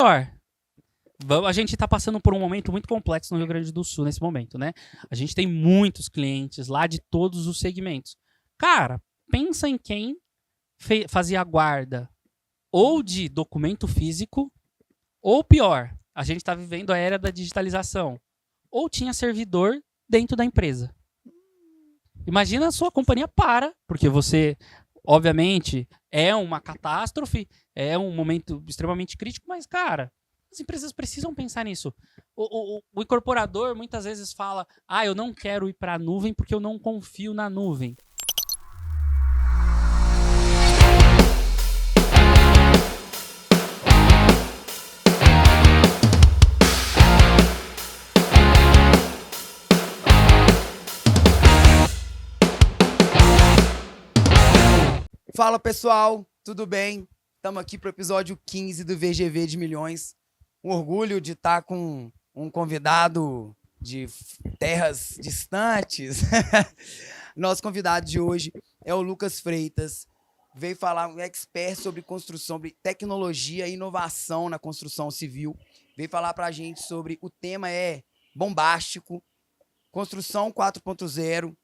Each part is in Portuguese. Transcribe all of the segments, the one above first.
pior. A gente está passando por um momento muito complexo no Rio Grande do Sul nesse momento, né? A gente tem muitos clientes lá de todos os segmentos. Cara, pensa em quem fazia guarda ou de documento físico, ou pior, a gente está vivendo a era da digitalização, ou tinha servidor dentro da empresa. Imagina a sua companhia para, porque você, obviamente, é uma catástrofe, é um momento extremamente crítico, mas, cara, as empresas precisam pensar nisso. O incorporador muitas vezes fala, eu não quero ir para a nuvem porque eu não confio na nuvem. Fala pessoal, tudo bem? Estamos aqui para o episódio 15 do VGV de Milhões. Um orgulho de estar com um convidado de terras distantes. Nosso convidado de hoje é o Lucas Freitas. Veio falar, um expert sobre construção, sobre tecnologia e inovação na construção civil. Veio falar para a gente sobre, o tema é bombástico, construção 4.0,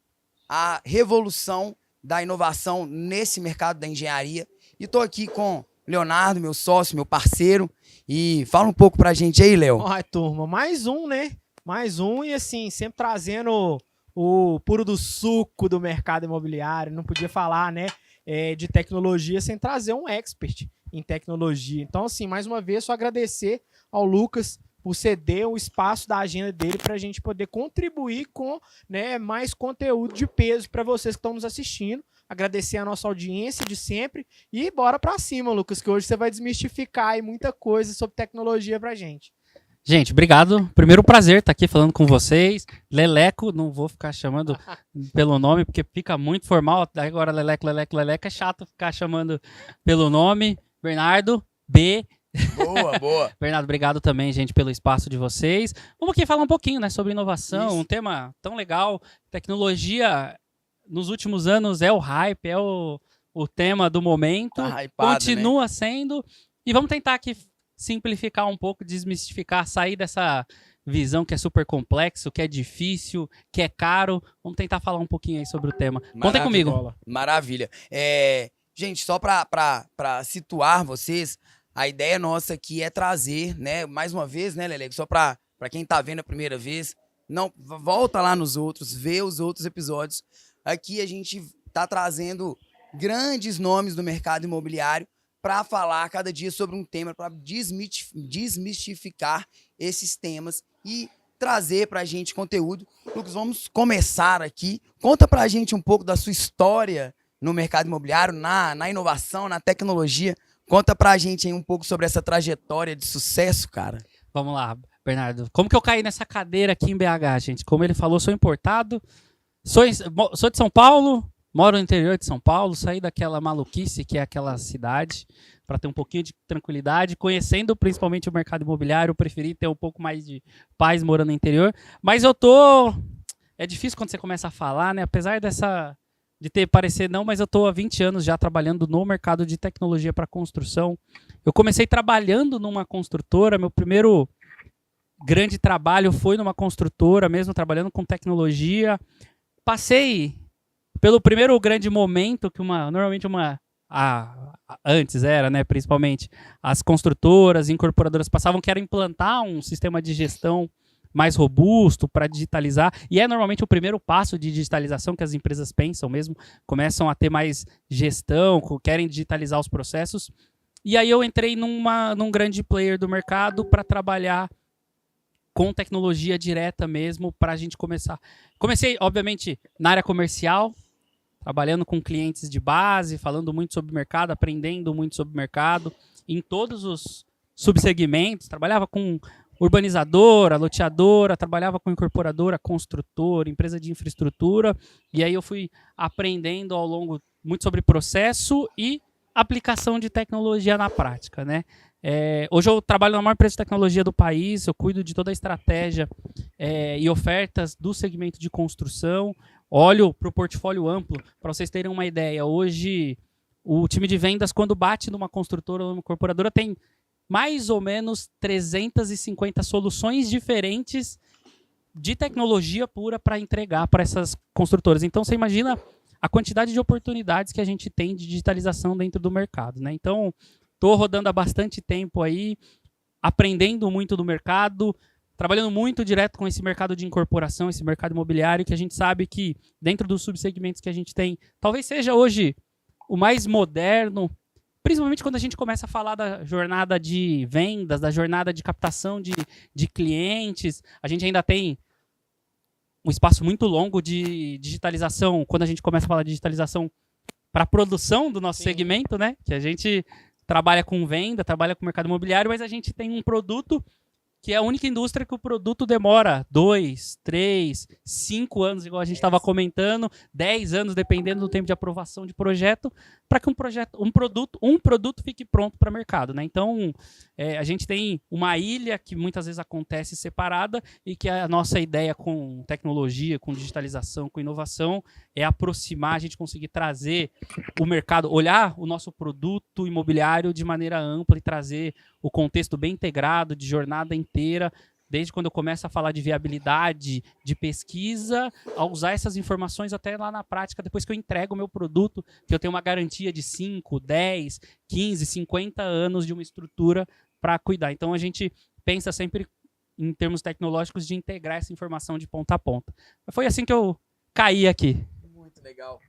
a revolução da inovação nesse mercado da engenharia. E estou aqui com Leonardo, meu sócio, meu parceiro. E fala um pouco pra gente aí, Léo. Olha, turma, mais um, né? Mais um e assim, sempre trazendo o puro do suco do mercado imobiliário. Não podia falar, né, de tecnologia sem trazer um expert em tecnologia. Então, assim, mais uma vez, só agradecer ao Lucas por ceder o espaço da agenda dele para a gente poder contribuir com, né, mais conteúdo de peso para vocês que estão nos assistindo. Agradecer a nossa audiência de sempre e bora para cima, Lucas, que hoje você vai desmistificar aí muita coisa sobre tecnologia para a gente. Gente, obrigado. Primeiro prazer estar aqui falando com vocês. Leleco, não vou ficar chamando pelo nome, porque fica muito formal. Agora Leleco é chato ficar chamando pelo nome. Bernardo, B. Boa. Bernardo, obrigado também, gente, pelo espaço de vocês. Vamos aqui falar um pouquinho, né, sobre inovação, Isso. Um tema tão legal. Tecnologia, nos últimos anos, é o hype, é o tema do momento. Tá hypado, continua né? sendo. E vamos tentar aqui simplificar um pouco, desmistificar, sair dessa visão que é super complexo, que é difícil, que é caro. Vamos tentar falar um pouquinho aí sobre o tema. Contem comigo. Maravilha. Gente, só para situar vocês, a ideia nossa aqui é trazer, né, mais uma vez, né, Leleco, só para quem tá vendo a primeira vez, não, volta lá nos outros, vê os outros episódios. Aqui a gente tá trazendo grandes nomes do mercado imobiliário para falar cada dia sobre um tema, para desmistificar esses temas e trazer para a gente conteúdo. Lucas, vamos começar aqui. Conta para a gente um pouco da sua história no mercado imobiliário, na inovação, na tecnologia. Conta pra gente aí um pouco sobre essa trajetória de sucesso, cara. Vamos lá, Bernardo. Como que eu caí nessa cadeira aqui em BH, gente? Como ele falou, sou importado, sou de São Paulo, moro no interior de São Paulo, saí daquela maluquice que é aquela cidade para ter um pouquinho de tranquilidade, conhecendo principalmente o mercado imobiliário, eu preferi ter um pouco mais de paz morando no interior. Mas é difícil quando você começa a falar, né? Apesar de ter parecer não, mas eu estou há 20 anos já trabalhando no mercado de tecnologia para construção. Eu comecei trabalhando numa construtora, meu primeiro grande trabalho foi numa construtora, mesmo trabalhando com tecnologia. Passei pelo primeiro grande momento que antes era, né, principalmente, as construtoras, incorporadoras passavam, que era implantar um sistema de gestão mais robusto para digitalizar, e é normalmente o primeiro passo de digitalização que as empresas pensam mesmo, começam a ter mais gestão, querem digitalizar os processos, e aí eu entrei num grande player do mercado para trabalhar com tecnologia direta mesmo, para a gente começar. Comecei, obviamente, na área comercial, trabalhando com clientes de base, falando muito sobre mercado, aprendendo muito sobre mercado, em todos os subsegmentos, trabalhava com urbanizadora, loteadora, trabalhava com incorporadora, construtora, empresa de infraestrutura, e aí eu fui aprendendo ao longo muito sobre processo e aplicação de tecnologia na prática, né? Hoje eu trabalho na maior empresa de tecnologia do país, eu cuido de toda a estratégia e ofertas do segmento de construção, olho para o portfólio amplo, para vocês terem uma ideia. Hoje, o time de vendas, quando bate numa construtora ou numa incorporadora, tem mais ou menos 350 soluções diferentes de tecnologia pura para entregar para essas construtoras. Então, você imagina a quantidade de oportunidades que a gente tem de digitalização dentro do mercado, né? Então, estou rodando há bastante tempo aí, aprendendo muito do mercado, trabalhando muito direto com esse mercado de incorporação, esse mercado imobiliário, que a gente sabe que, dentro dos subsegmentos que a gente tem, talvez seja hoje o mais moderno, principalmente quando a gente começa a falar da jornada de vendas, da jornada de captação de clientes. A gente ainda tem um espaço muito longo de digitalização, quando a gente começa a falar de digitalização para a produção do nosso segmento, né? Que a gente trabalha com venda, trabalha com mercado imobiliário, mas a gente tem um produto que é a única indústria que o produto demora 2, 3, 5 anos, igual a gente estava comentando, 10 anos, dependendo do tempo de aprovação de projeto, para que um produto fique pronto para o mercado, né? Então, a gente tem uma ilha que muitas vezes acontece separada e que a nossa ideia com tecnologia, com digitalização, com inovação, é aproximar, a gente conseguir trazer o mercado, olhar o nosso produto imobiliário de maneira ampla e trazer o contexto bem integrado, de jornada inteira, desde quando eu começo a falar de viabilidade, de pesquisa, a usar essas informações até lá na prática, depois que eu entrego o meu produto, que eu tenho uma garantia de 5, 10, 15, 50 anos de uma estrutura para cuidar. Então, a gente pensa sempre em termos tecnológicos de integrar essa informação de ponta a ponta. Foi assim que eu caí aqui. Muito legal.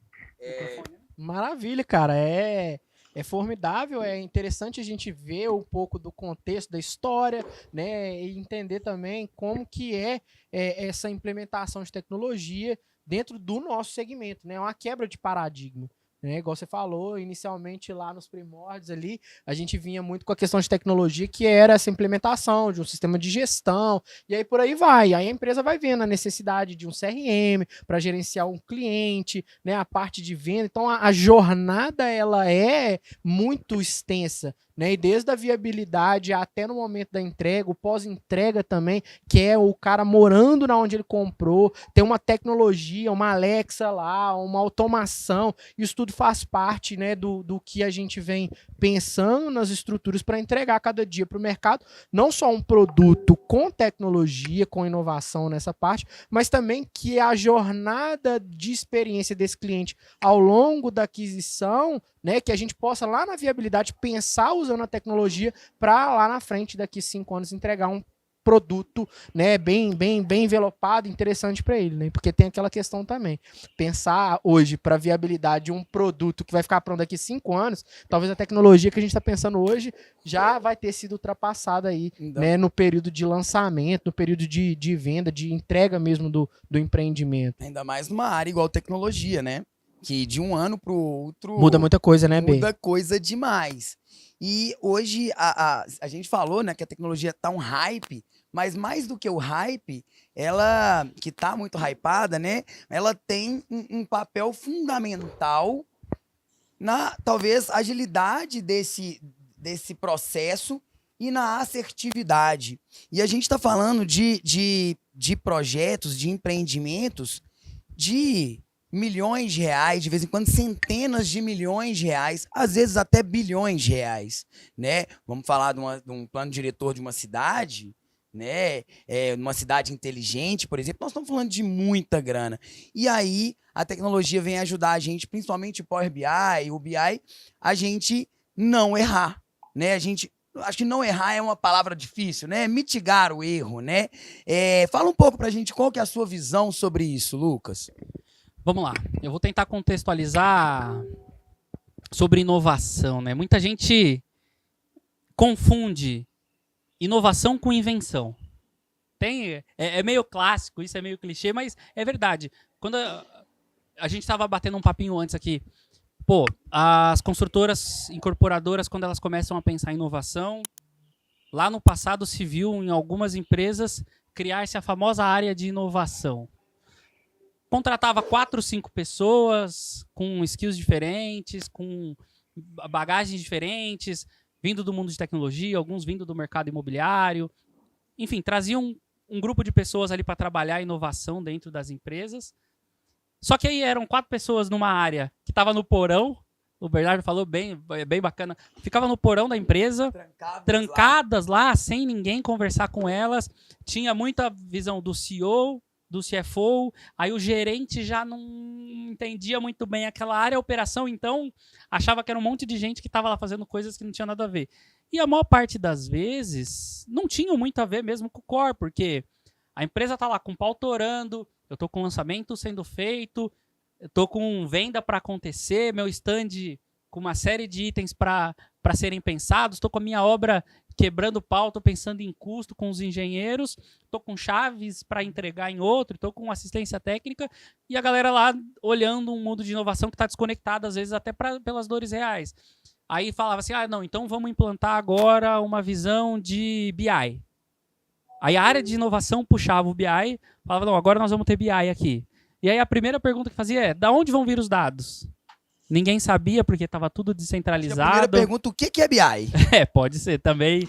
Maravilha, cara. É formidável, é interessante a gente ver um pouco do contexto da história, né, e entender também como que é essa implementação de tecnologia dentro do nosso segmento, né, uma quebra de paradigma. Né, igual você falou, inicialmente lá nos primórdios ali, a gente vinha muito com a questão de tecnologia, que era essa implementação de um sistema de gestão, e aí por aí vai. Aí a empresa vai vendo a necessidade de um CRM para gerenciar um cliente, né, a parte de venda. Então a jornada ela é muito extensa, né, e desde a viabilidade até no momento da entrega, o pós-entrega também, que é o cara morando na onde ele comprou, tem uma tecnologia, uma Alexa lá, uma automação, isso tudo faz parte, né, do que a gente vem pensando nas estruturas para entregar cada dia para o mercado, não só um produto com tecnologia, com inovação nessa parte, mas também que a jornada de experiência desse cliente ao longo da aquisição, né, que a gente possa lá na viabilidade pensar usando a tecnologia para lá na frente, daqui 5 anos, entregar um produto, né, bem envelopado, interessante para ele, né? Porque tem aquela questão também. Pensar hoje para viabilidade de um produto que vai ficar pronto daqui 5 anos, talvez a tecnologia que a gente está pensando hoje já vai ter sido ultrapassada aí, né, no período de lançamento, no período de venda, de entrega mesmo do empreendimento. Ainda mais numa área igual tecnologia, né? Que de um ano para o outro... Muda muita coisa, né, B? Muda coisa demais. E hoje a gente falou, né, que a tecnologia tá um hype, mas mais do que o hype, ela, que tá muito hypada, né, ela tem um papel fundamental na, talvez, agilidade desse processo e na assertividade. E a gente está falando de projetos, de empreendimentos, de milhões de reais, de vez em quando centenas de milhões de reais, às vezes até bilhões de reais, né? Vamos falar de um plano diretor de uma cidade, né? Numa cidade inteligente, por exemplo, nós estamos falando de muita grana. E aí a tecnologia vem ajudar a gente, principalmente o Power BI, o BI, a gente não errar, né? Acho que não errar é uma palavra difícil, né? Mitigar o erro, né? Fala um pouco pra gente qual que é a sua visão sobre isso, Lucas. Vamos lá, eu vou tentar contextualizar sobre inovação, né? Muita gente confunde inovação com invenção. É meio clássico, isso é meio clichê, mas é verdade. Quando a gente estava batendo um papinho antes aqui, as construtoras, incorporadoras, quando elas começam a pensar em inovação, lá no passado se viu em algumas empresas criar-se a famosa área de inovação. Contratava 4, 5 pessoas com skills diferentes, com bagagens diferentes, vindo do mundo de tecnologia, alguns vindo do mercado imobiliário. Enfim, traziam um grupo de pessoas ali para trabalhar a inovação dentro das empresas. Só que aí eram 4 pessoas numa área que estava no porão, o Bernardo falou bem bacana. Ficava no porão da empresa, Trancadas lá. trancadas lá, sem ninguém conversar com elas. Tinha muita visão do CEO, do CFO, aí o gerente já não entendia muito bem aquela área, a operação, então achava que era um monte de gente que estava lá fazendo coisas que não tinha nada a ver. E a maior parte das vezes não tinha muito a ver mesmo com o core, porque a empresa está lá com o pau torando, eu estou com lançamento sendo feito, eu estou com venda para acontecer, meu stand com uma série de itens para serem pensados, estou com a minha obra quebrando pau, estou pensando em custo com os engenheiros, estou com chaves para entregar em outro, estou com assistência técnica, e a galera lá olhando um mundo de inovação que está desconectado, às vezes até pelas dores reais. Aí falava assim, não, então vamos implantar agora uma visão de BI. Aí a área de inovação puxava o BI, falava, não, agora nós vamos ter BI aqui. E aí a primeira pergunta que fazia é, da onde vão vir os dados? Ninguém sabia, porque estava tudo descentralizado. A primeira pergunta, o que é BI? Pode ser também.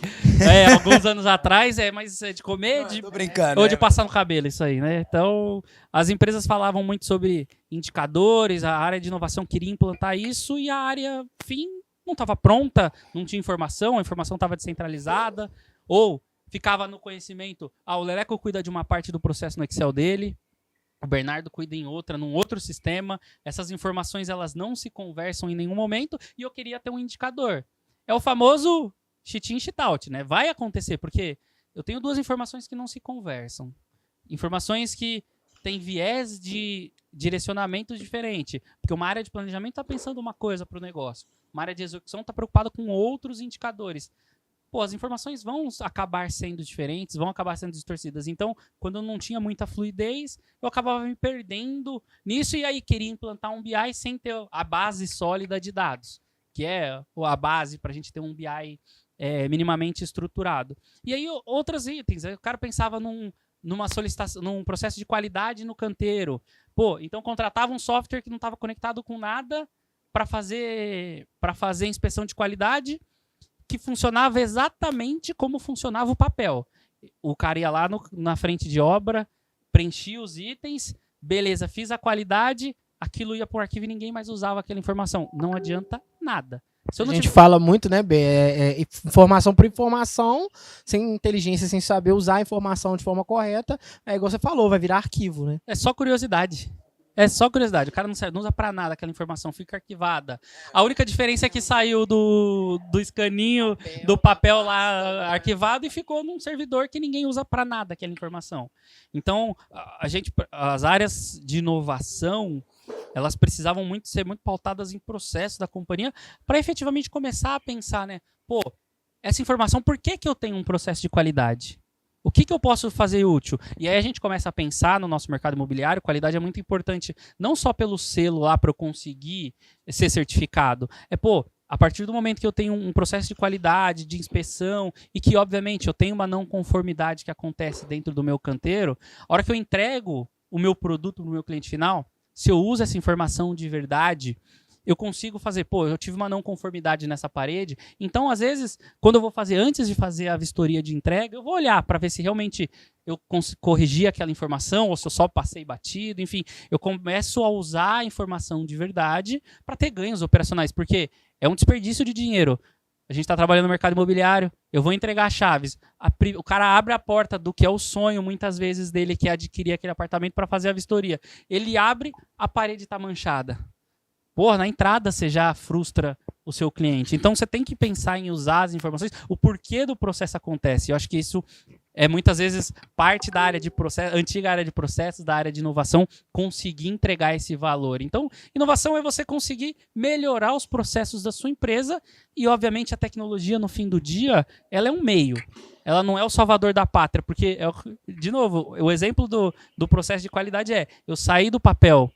Alguns anos atrás, mas é de comer Tô brincando, ou de passar no cabelo, isso aí, né? Então, as empresas falavam muito sobre indicadores, a área de inovação queria implantar isso e a área fim não estava pronta, não tinha informação, a informação estava descentralizada, ou ficava no conhecimento, o Leleco cuida de uma parte do processo no Excel dele, o Bernardo cuida em outra, num outro sistema. Essas informações elas não se conversam em nenhum momento e eu queria ter um indicador. É o famoso cheat-in, cheat-out, né? Vai acontecer, porque eu tenho duas informações que não se conversam. Informações que têm viés de direcionamento diferente. Porque uma área de planejamento está pensando uma coisa para o negócio. Uma área de execução está preocupada com outros indicadores. As informações vão acabar sendo diferentes, vão acabar sendo distorcidas. Então, quando eu não tinha muita fluidez, eu acabava me perdendo nisso e aí queria implantar um BI sem ter a base sólida de dados, que é a base para a gente ter um BI minimamente estruturado. E aí, outros itens. Aí o cara pensava numa solicitação, num processo de qualidade no canteiro. Então contratava um software que não estava conectado com nada para fazer inspeção de qualidade, que funcionava exatamente como funcionava o papel. O cara ia lá na frente de obra, preenchia os itens, beleza, fiz a qualidade, aquilo ia para o arquivo e ninguém mais usava aquela informação. Não adianta nada. A gente fala muito, né, B? Informação por informação, sem inteligência, sem saber usar a informação de forma correta, é igual você falou, vai virar arquivo, né? É só curiosidade. O cara não usa pra nada aquela informação, fica arquivada. A única diferença é que saiu do escaninho do papel lá arquivado e ficou num servidor que ninguém usa pra nada aquela informação. Então, as áreas de inovação, elas precisavam ser muito pautadas em processos da companhia para efetivamente começar a pensar, né? Essa informação, por que eu tenho um processo de qualidade? O que eu posso fazer útil? E aí a gente começa a pensar no nosso mercado imobiliário, qualidade é muito importante, não só pelo selo lá para eu conseguir ser certificado. A partir do momento que eu tenho um processo de qualidade, de inspeção, e que, obviamente, eu tenho uma não conformidade que acontece dentro do meu canteiro, a hora que eu entrego o meu produto para o meu cliente final, se eu uso essa informação de verdade, eu consigo fazer, eu tive uma não conformidade nessa parede, então, às vezes, quando eu vou fazer, antes de fazer a vistoria de entrega, eu vou olhar para ver se realmente eu corrigi aquela informação, ou se eu só passei batido, enfim, eu começo a usar a informação de verdade para ter ganhos operacionais, porque é um desperdício de dinheiro. A gente está trabalhando no mercado imobiliário, eu vou entregar chaves, o cara abre a porta do que é o sonho, muitas vezes, dele, que é adquirir aquele apartamento para fazer a vistoria. Ele abre, a parede está manchada. Na entrada você já frustra o seu cliente. Então você tem que pensar em usar as informações, o porquê do processo acontece. Eu acho que isso é muitas vezes parte da área de processo, antiga área de processos, da área de inovação, conseguir entregar esse valor. Então, inovação é você conseguir melhorar os processos da sua empresa e, obviamente, a tecnologia, no fim do dia, ela é um meio. Ela não é o salvador da pátria, porque, de novo, o exemplo do processo de qualidade eu saí do papel,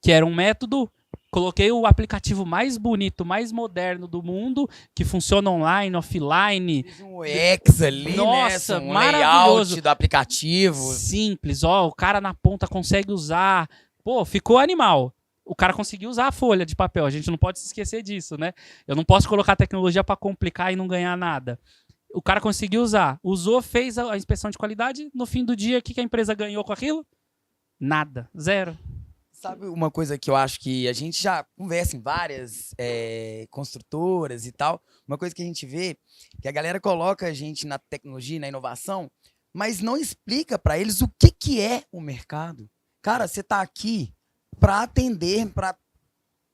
que era um método, coloquei o aplicativo mais bonito, mais moderno do mundo, que funciona online, offline. Fiz um UX ali, nossa, né? Um maravilhoso. layout do aplicativo. Simples, o cara na ponta consegue usar. Ficou animal. O cara conseguiu usar a folha de papel, a gente não pode se esquecer disso, né? Eu não posso colocar tecnologia para complicar e não ganhar nada. O cara conseguiu usar, fez a inspeção de qualidade, no fim do dia, o que a empresa ganhou com aquilo? Nada, zero. Sabe uma coisa que eu acho que a gente já conversa em várias construtoras e tal, uma coisa que a gente vê, que a galera coloca a gente na tecnologia, na inovação, mas não explica para eles o que é o mercado. Cara, você tá aqui para atender,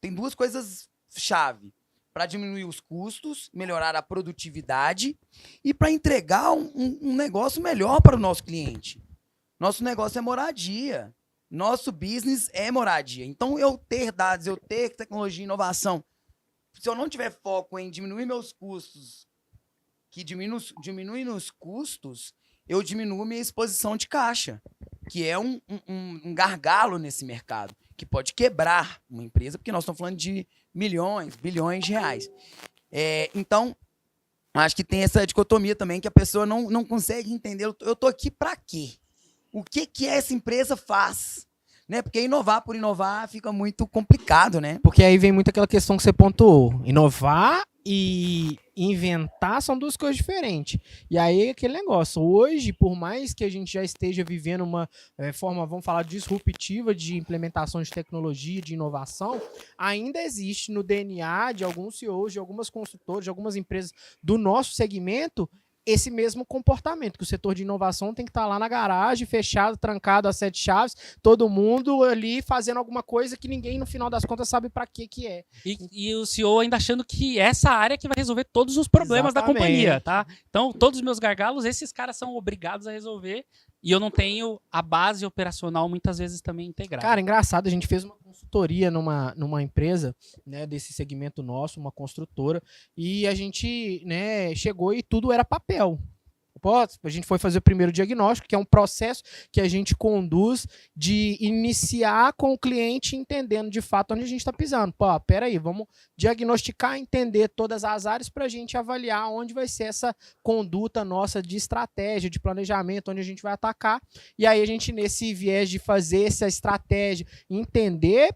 tem duas coisas chave, para diminuir os custos, melhorar a produtividade e para entregar um negócio melhor para o nosso cliente. Nosso negócio é moradia. Nosso business é moradia. Então, eu ter dados, eu ter tecnologia e inovação, se eu não tiver foco em diminuir meus custos, que diminui nos custos, eu diminuo minha exposição de caixa, que é um gargalo nesse mercado, que pode quebrar uma empresa, porque nós estamos falando de milhões, bilhões de reais. Então, acho que tem essa dicotomia também, que a pessoa não consegue entender. Eu estou aqui para quê? O que essa empresa faz? Né? Porque inovar por inovar fica muito complicado, né? Porque aí vem muito aquela questão que você pontuou. Inovar e inventar são duas coisas diferentes. E aí aquele negócio. Hoje, por mais que a gente já esteja vivendo uma forma, vamos falar, disruptiva de implementação de tecnologia, de inovação, ainda existe no DNA de alguns CEOs, de algumas construtoras, de algumas empresas do nosso segmento, esse mesmo comportamento, que o setor de inovação tem que estar lá na garagem, fechado, trancado a 7 chaves, todo mundo ali fazendo alguma coisa que ninguém, no final das contas, sabe para que é. E o CEO ainda achando que essa área que vai resolver todos os problemas da companhia, tá? Então, todos os meus gargalos, esses caras são obrigados a resolver e eu não tenho a base operacional muitas vezes também integrada. Cara, engraçado, a gente fez uma consultoria numa empresa, né, desse segmento nosso, uma construtora, e a gente, né, chegou e tudo era papel. A gente foi fazer o primeiro diagnóstico, que é um processo que a gente conduz de iniciar com o cliente entendendo de fato onde a gente está pisando. Peraí, vamos diagnosticar, entender todas as áreas para a gente avaliar onde vai ser essa conduta nossa de estratégia, de planejamento, onde a gente vai atacar. E aí a gente, nesse viés de fazer essa estratégia, entender,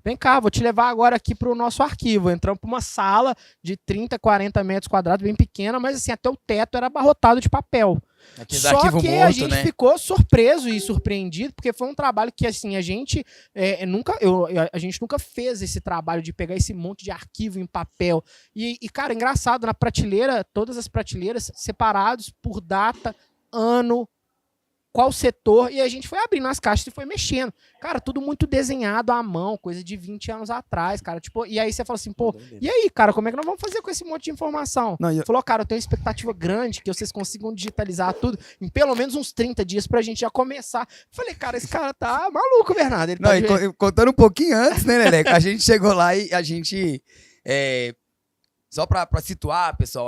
vem cá, vou te levar agora aqui para o nosso arquivo. Entramos para uma sala de 30, 40 metros quadrados, bem pequena, mas assim, até o teto era abarrotado de papel. Só que a gente ficou surpreso e surpreendido, porque foi um trabalho que assim, a gente nunca fez esse trabalho de pegar esse monte de arquivo em papel. E cara, engraçado, na prateleira, todas as prateleiras separados por data, ano, qual setor, e a gente foi abrindo as caixas e foi mexendo. Cara, tudo muito desenhado à mão, coisa de 20 anos atrás, cara. Tipo, e aí você fala assim, e aí, cara, como é que nós vamos fazer com esse monte de informação? Falou, cara, eu tenho uma expectativa grande que vocês consigam digitalizar tudo em pelo menos uns 30 dias pra gente já começar. Falei, cara, esse cara tá maluco, Bernardo. Ele contando um pouquinho antes, né, Leleco? A gente chegou lá e a gente... só pra situar, pessoal,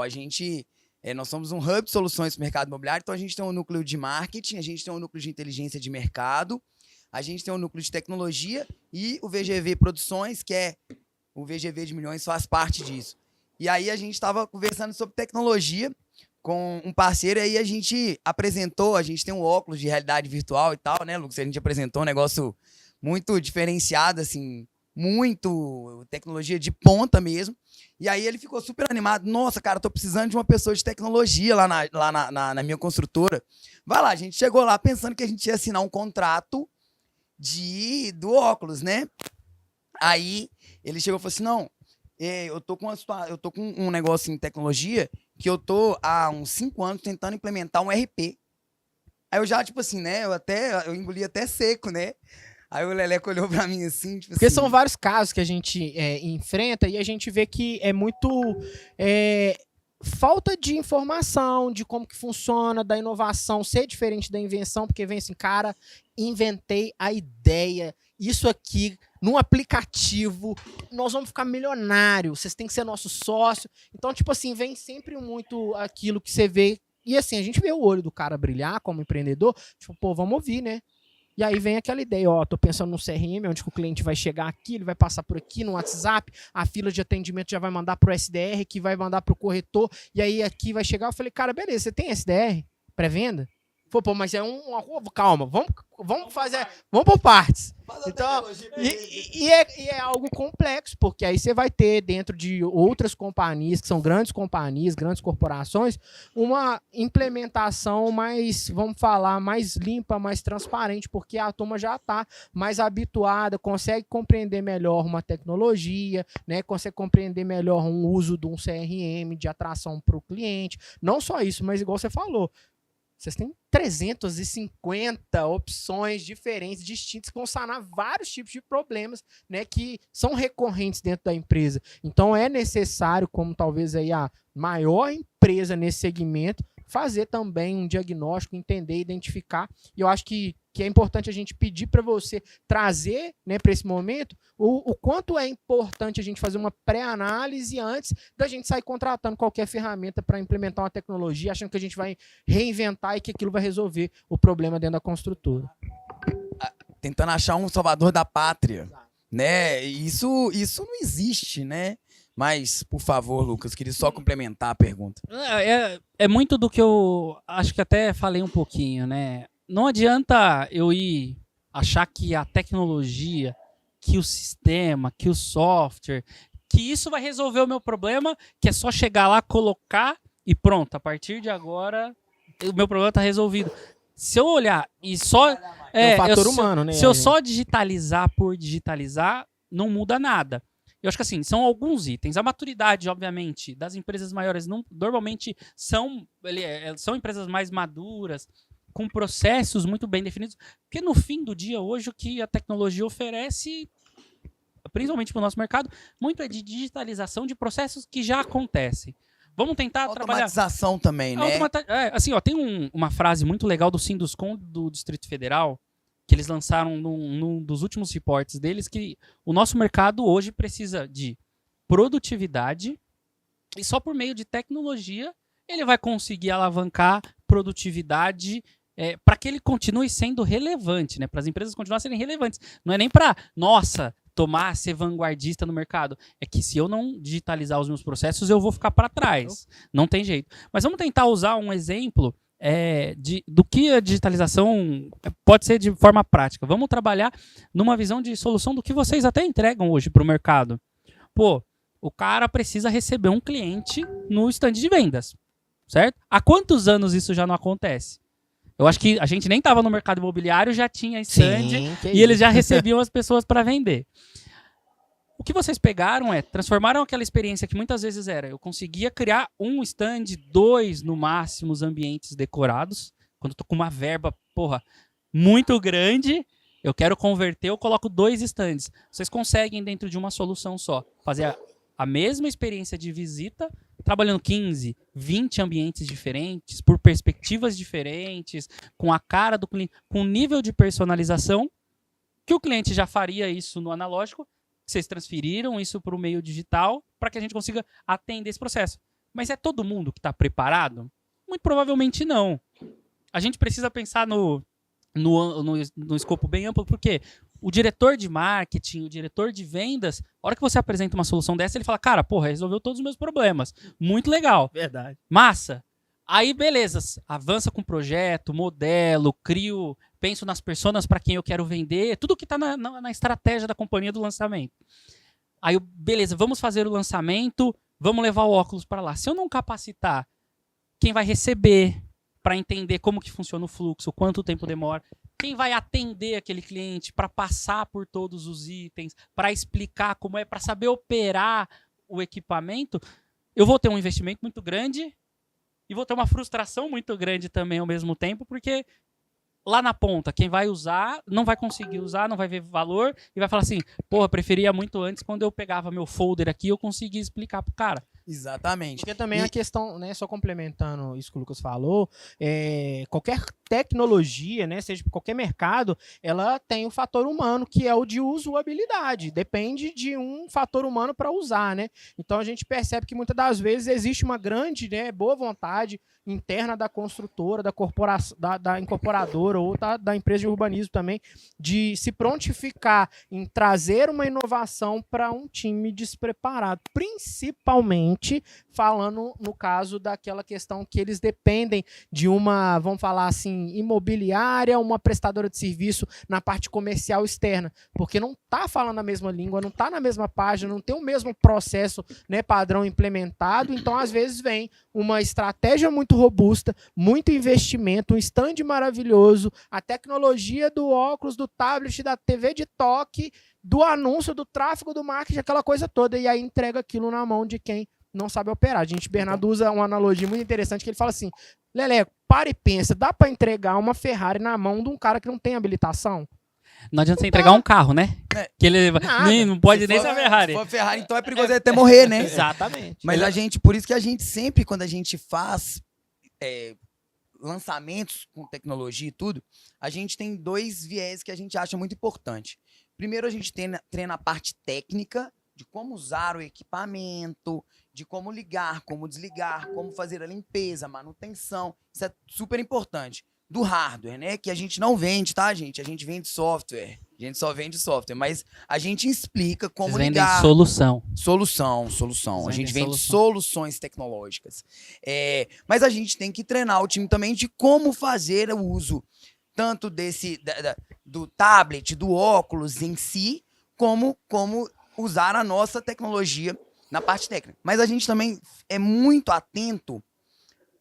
nós somos um hub de soluções para o mercado imobiliário, então a gente tem um núcleo de marketing, a gente tem um núcleo de inteligência de mercado, a gente tem um núcleo de tecnologia e o VGV Produções, que é o VGV de milhões, faz parte disso. E aí a gente estava conversando sobre tecnologia com um parceiro, e aí a gente apresentou, a gente tem um óculos de realidade virtual e tal, né, Lucas? A gente apresentou um negócio muito diferenciado, assim, muito tecnologia de ponta mesmo. E aí ele ficou super animado. Nossa, cara, tô precisando de uma pessoa de tecnologia lá na minha construtora. Vai lá, a gente chegou lá pensando que a gente ia assinar um contrato do óculos, né? Aí ele chegou e falou assim, não, eu tô com um negócio em tecnologia que eu tô há uns 5 anos tentando implementar um RP. Aí eu já, tipo assim, né, eu engoli até seco, né? Aí o Leleco olhou pra mim assim, tipo porque assim... são vários casos que a gente enfrenta e a gente vê que é muito falta de informação de como que funciona, da inovação ser diferente da invenção, porque vem assim, cara, inventei a ideia, isso aqui, num aplicativo, nós vamos ficar milionários, vocês têm que ser nosso sócio. Então, tipo assim, vem sempre muito aquilo que você vê, e assim, a gente vê o olho do cara brilhar como empreendedor, tipo, vamos ouvir, né? E aí vem aquela ideia, tô pensando no CRM, onde que o cliente vai chegar aqui, ele vai passar por aqui no WhatsApp, a fila de atendimento já vai mandar pro SDR, que vai mandar pro corretor, e aí aqui vai chegar. Eu falei, cara, beleza, você tem SDR? Pré-venda? Falou, pô, mas é calma, vamos fazer. Vamos por partes. Então, e é algo complexo, porque aí você vai ter, dentro de outras companhias, que são grandes companhias, grandes corporações, uma implementação mais, vamos falar, mais limpa, mais transparente, porque a turma já está mais habituada, consegue compreender melhor uma tecnologia, né, consegue compreender melhor um uso de um CRM, de atração para o cliente. Não só isso, mas igual você falou, vocês têm 350 opções diferentes, distintas, que vão sanar vários tipos de problemas, né, que são recorrentes dentro da empresa. Então é necessário, como talvez aí a maior empresa nesse segmento, fazer também um diagnóstico, entender, identificar. E eu acho que é importante a gente pedir para você trazer, né, para esse momento o quanto é importante a gente fazer uma pré-análise antes da gente sair contratando qualquer ferramenta para implementar uma tecnologia, achando que a gente vai reinventar e que aquilo vai resolver o problema dentro da construtora. Tentando achar um salvador da pátria, né? Isso não existe, né? Mas, por favor, Lucas, queria só complementar a pergunta. É muito do que eu acho que até falei um pouquinho, né? Não adianta eu ir achar que a tecnologia, que o sistema, que o software, que isso vai resolver o meu problema, que é só chegar lá, colocar e pronto, a partir de agora o meu problema está resolvido. Se eu olhar e só... É o fator humano, né? Se eu só digitalizar por digitalizar, não muda nada. Eu acho que assim, são alguns itens. A maturidade, obviamente, das empresas maiores normalmente são empresas mais maduras, com processos muito bem definidos, porque no fim do dia, hoje, o que a tecnologia oferece, principalmente para o nosso mercado, muito é de digitalização de processos que já acontecem. Vamos tentar trabalhar... Automatização também, né? Assim, ó, tem uma frase muito legal do Sinduscon do Distrito Federal, que eles lançaram num dos últimos reportes deles, que o nosso mercado hoje precisa de produtividade e só por meio de tecnologia ele vai conseguir alavancar produtividade para que ele continue sendo relevante, né? Para as empresas continuarem sendo relevantes. Não é nem para, ser vanguardista no mercado. É que se eu não digitalizar os meus processos, eu vou ficar para trás. Não tem jeito. Mas vamos tentar usar um exemplo do que a digitalização pode ser de forma prática. Vamos trabalhar numa visão de solução do que vocês até entregam hoje para o mercado. Pô, o cara precisa receber um cliente no stand de vendas, certo? Há quantos anos isso já não acontece? Eu acho que a gente nem estava no mercado imobiliário, já tinha stand e eles já recebiam as pessoas para vender. O que vocês pegaram transformaram aquela experiência que muitas vezes eu conseguia criar um stand, 2 no máximo, os ambientes decorados. Quando eu tô com uma verba, muito grande, eu quero converter, eu coloco 2 stands. Vocês conseguem, dentro de uma solução só, fazer a mesma experiência de visita, trabalhando 15, 20 ambientes diferentes, por perspectivas diferentes, com a cara do cliente, com nível de personalização, que o cliente já faria isso no analógico. Vocês transferiram isso para o meio digital para que a gente consiga atender esse processo. Mas é todo mundo que está preparado? Muito provavelmente não. A gente precisa pensar no escopo bem amplo, porque o diretor de marketing, o diretor de vendas, a hora que você apresenta uma solução dessa, ele fala, cara, resolveu todos os meus problemas. Muito legal. Verdade. Massa. Aí, beleza, avança com o projeto, modelo, penso nas personas para quem eu quero vender, tudo que está na estratégia da companhia do lançamento. Aí, beleza, vamos fazer o lançamento, vamos levar o óculos para lá. Se eu não capacitar quem vai receber para entender como que funciona o fluxo, quanto tempo demora, quem vai atender aquele cliente para passar por todos os itens, para explicar como para saber operar o equipamento, eu vou ter um investimento muito grande e vou ter uma frustração muito grande também ao mesmo tempo, porque lá na ponta, quem vai usar, não vai conseguir usar, não vai ver valor e vai falar assim, preferia muito antes, quando eu pegava meu folder aqui, eu conseguia explicar pro cara. Exatamente. Porque também a questão, né, só complementando isso que o Lucas falou, qualquer tecnologia, né, seja qualquer mercado, ela tem o fator humano, que é o de usabilidade. Depende de um fator humano para usar, né? Então a gente percebe que muitas das vezes existe uma grande, né, boa vontade interna da construtora, da corporação, da incorporadora ou da empresa de urbanismo também, de se prontificar em trazer uma inovação para um time despreparado, principalmente falando no caso daquela questão que eles dependem de uma, vamos falar assim, imobiliária, uma prestadora de serviço na parte comercial externa, porque não está falando a mesma língua, não está na mesma página, não tem o mesmo processo, né, padrão implementado, então às vezes vem uma estratégia muito robusta, muito investimento, um stand maravilhoso, a tecnologia do óculos, do tablet, da TV de toque, do anúncio, do tráfego, do marketing, aquela coisa toda, e aí entrega aquilo na mão de quem não sabe operar. A gente, Bernardo, usa uma analogia muito interessante que ele fala assim, Leleco, para e pensa, dá para entregar uma Ferrari na mão de um cara que não tem habilitação? Não adianta você entregar um carro, né? Que ele não pode nem ser a Ferrari. Se for Ferrari, então é perigoso ele até morrer, né? Exatamente. Mas a gente, por isso que a gente sempre, quando a gente faz lançamentos com tecnologia e tudo, a gente tem 2 viés que a gente acha muito importante. Primeiro, a gente treina a parte técnica, de como usar o equipamento, de como ligar, como desligar, como fazer a limpeza, a manutenção. Isso é super importante. Do hardware, né? Que a gente não vende, tá, gente? A gente vende software. A gente só vende software. Mas a gente explica como Vocês ligar. vendem solução. Solução. A gente vende soluções tecnológicas. Mas a gente tem que treinar o time também de como fazer o uso tanto do tablet, do óculos em si, como usar a nossa tecnologia na parte técnica. Mas a gente também é muito atento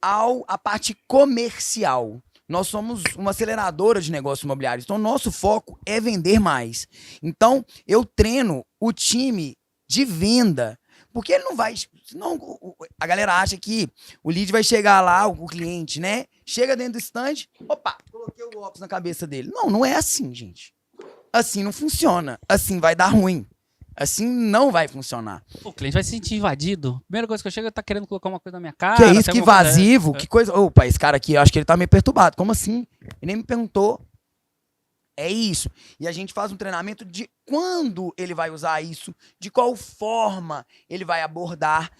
à parte comercial. Nós somos uma aceleradora de negócios imobiliários, então nosso foco é vender mais. Então, eu treino o time de venda, porque ele não vai... Senão, a galera acha que o lead vai chegar lá, o cliente, né? Chega dentro do stand, opa, coloquei o óculos na cabeça dele. Não é assim, gente. Assim não funciona. Assim vai dar ruim. Assim não vai funcionar. O cliente vai se sentir invadido. Primeira coisa que eu chego, ele tá querendo colocar uma coisa na minha cara. Que é isso, que invasivo, que coisa... Opa, esse cara aqui, eu acho que ele tá meio perturbado. Como assim? Ele nem me perguntou. É isso. E a gente faz um treinamento de quando ele vai usar isso, de qual forma ele vai abordar,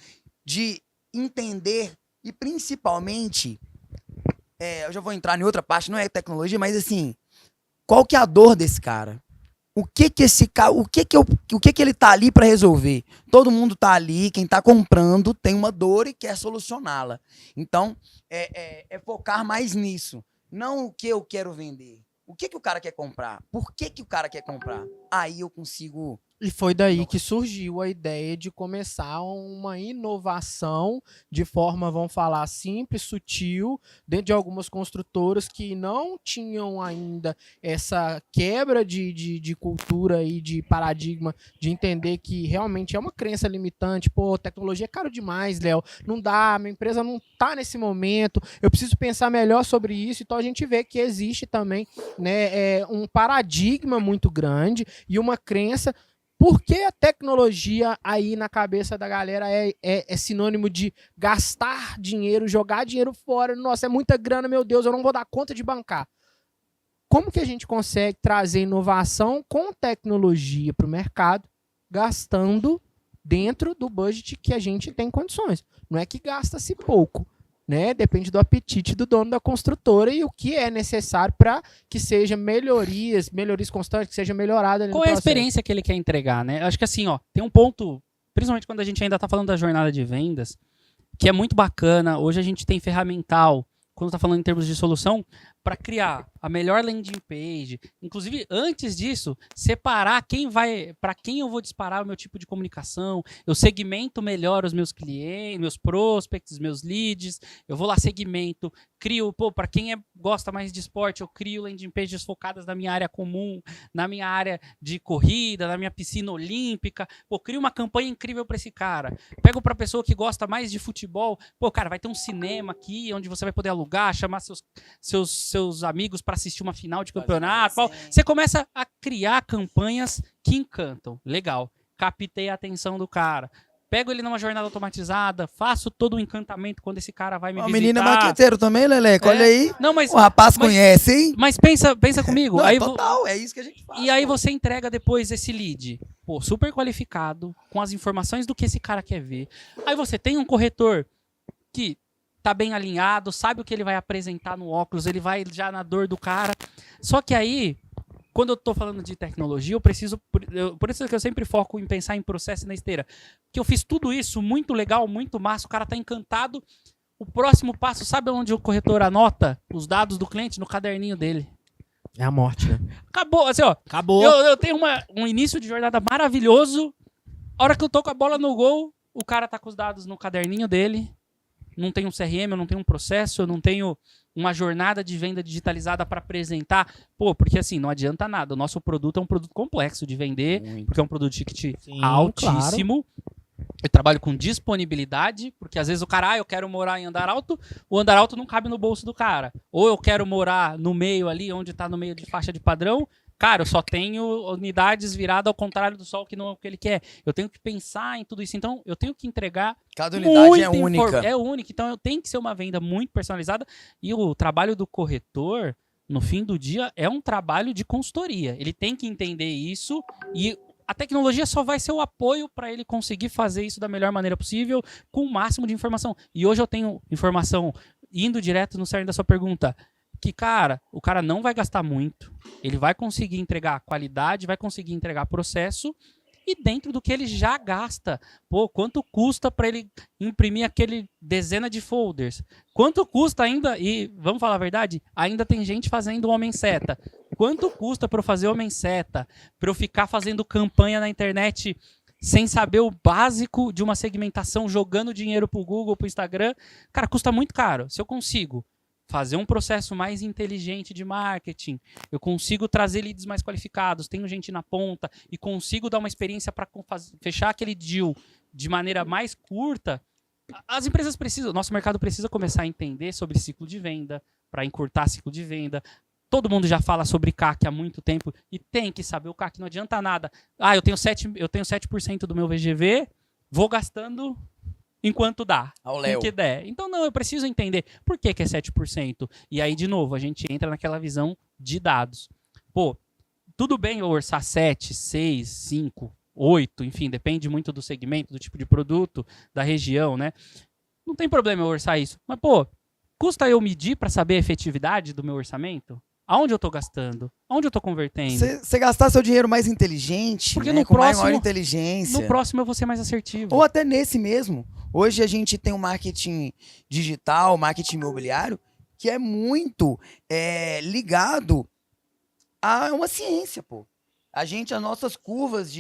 de entender e principalmente... eu já vou entrar em outra parte, não é tecnologia, mas assim... Qual que é a dor desse cara? O que esse cara, o que ele tá ali para resolver? Todo mundo tá ali, quem tá comprando tem uma dor e quer solucioná-la. Então, é focar mais nisso. Não o que eu quero vender. O que o cara quer comprar? Por que o cara quer comprar? Aí eu consigo... E foi daí que surgiu a ideia de começar uma inovação de forma, vamos falar, simples, sutil, dentro de algumas construtoras que não tinham ainda essa quebra de cultura e de paradigma, de entender que realmente é uma crença limitante. Pô, tecnologia é caro demais, Léo. Não dá, minha empresa não está nesse momento, eu preciso pensar melhor sobre isso. Então a gente vê que existe também, né, um paradigma muito grande e uma crença. Por que a tecnologia aí na cabeça da galera é sinônimo de gastar dinheiro, jogar dinheiro fora? Nossa, é muita grana, meu Deus, eu não vou dar conta de bancar. Como que a gente consegue trazer inovação com tecnologia para o mercado, gastando dentro do budget que a gente tem condições? Não é que gasta-se pouco, né? Depende do apetite do dono da construtora e o que é necessário para que seja melhorias constantes, que seja melhorada. Qual é a experiência que ele quer entregar, né? Acho que assim, ó, tem um ponto, principalmente quando a gente ainda está falando da jornada de vendas, que é muito bacana. Hoje a gente tem ferramental, quando está falando em termos de solução, para criar a melhor landing page. Inclusive, antes disso, separar para quem eu vou disparar o meu tipo de comunicação. Eu segmento melhor os meus clientes, meus prospects, meus leads. Eu vou lá, segmento, crio, para quem gosta mais de esporte, eu crio landing pages focadas na minha área comum, na minha área de corrida, na minha piscina olímpica. Crio uma campanha incrível para esse cara. Pego para pessoa que gosta mais de futebol. Cara, vai ter um cinema aqui, onde você vai poder alugar, chamar seus amigos para assistir uma final de campeonato. Você começa a criar campanhas que encantam. Legal. Captei a atenção do cara. Pego ele numa jornada automatizada, faço todo o encantamento quando esse cara vai me visitar. O menino é marqueteiro também, Leleco, olha aí. Não, mas, o rapaz conhece, hein? Mas pensa comigo. Não, aí total, é isso que a gente faz. E aí você entrega depois esse lead, super qualificado, com as informações do que esse cara quer ver. Aí você tem um corretor que tá bem alinhado, sabe o que ele vai apresentar no óculos, ele vai já na dor do cara. Só que aí, quando eu tô falando de tecnologia, eu preciso... Por isso que eu sempre foco em pensar em processo e na esteira. Porque eu fiz tudo isso, muito legal, muito massa, o cara tá encantado. O próximo passo, sabe onde o corretor anota os dados do cliente? No caderninho dele. É a morte, né? Acabou, assim, ó. Acabou. Eu tenho um início de jornada maravilhoso. A hora que eu tô com a bola no gol, o cara tá com os dados no caderninho dele. Não tem um CRM, eu não tenho um processo, eu não tenho uma jornada de venda digitalizada para apresentar. Pô, porque assim, não adianta nada. O nosso produto é um produto complexo de vender, porque é um produto de ticket altíssimo. Claro. Eu trabalho com disponibilidade, porque às vezes o cara, eu quero morar em andar alto, o andar alto não cabe no bolso do cara. Ou eu quero morar no meio ali, onde tá no meio de faixa de padrão. Cara, eu só tenho unidades viradas ao contrário do sol, que não é o que ele quer. Eu tenho que pensar em tudo isso. Então, eu tenho que entregar... Cada unidade é única. É única. Então, eu tenho que ser uma venda muito personalizada. E o trabalho do corretor, no fim do dia, é um trabalho de consultoria. Ele tem que entender isso e a tecnologia só vai ser o apoio para ele conseguir fazer isso da melhor maneira possível, com o máximo de informação. E hoje eu tenho informação, indo direto no cerne da sua pergunta, que, cara, o cara não vai gastar muito, ele vai conseguir entregar qualidade, vai conseguir entregar processo, e dentro do que ele já gasta. Pô, quanto custa para ele imprimir aquele dezena de folders? Quanto custa ainda, e vamos falar a verdade, ainda tem gente fazendo homem-seta. Quanto custa para eu fazer homem-seta? Para eu ficar fazendo campanha na internet sem saber o básico de uma segmentação, jogando dinheiro pro Google, pro Instagram? Cara, custa muito caro. Se eu consigo fazer um processo mais inteligente de marketing, eu consigo trazer leads mais qualificados, tenho gente na ponta e consigo dar uma experiência para fechar aquele deal de maneira mais curta, as empresas precisam, nosso mercado precisa começar a entender sobre ciclo de venda, para encurtar ciclo de venda. Todo mundo já fala sobre CAC há muito tempo e tem que saber o CAC, não adianta nada. Eu tenho 7% do meu VGV, vou gastando enquanto dá, ao com o que der. Então, não, eu preciso entender por que é 7%. E aí, de novo, a gente entra naquela visão de dados. Pô, tudo bem eu orçar 7, 6, 5, 8, enfim, depende muito do segmento, do tipo de produto, da região, né? Não tem problema eu orçar isso. Mas, pô, custa eu medir para saber a efetividade do meu orçamento? Aonde eu tô gastando? Aonde eu tô convertendo? Você gastar seu dinheiro mais inteligente, porque né, no com próximo, maior inteligência. No próximo eu vou ser mais assertivo. Ou até nesse mesmo. Hoje a gente tem um marketing digital, marketing imobiliário, que é muito ligado a uma ciência, pô. As nossas curvas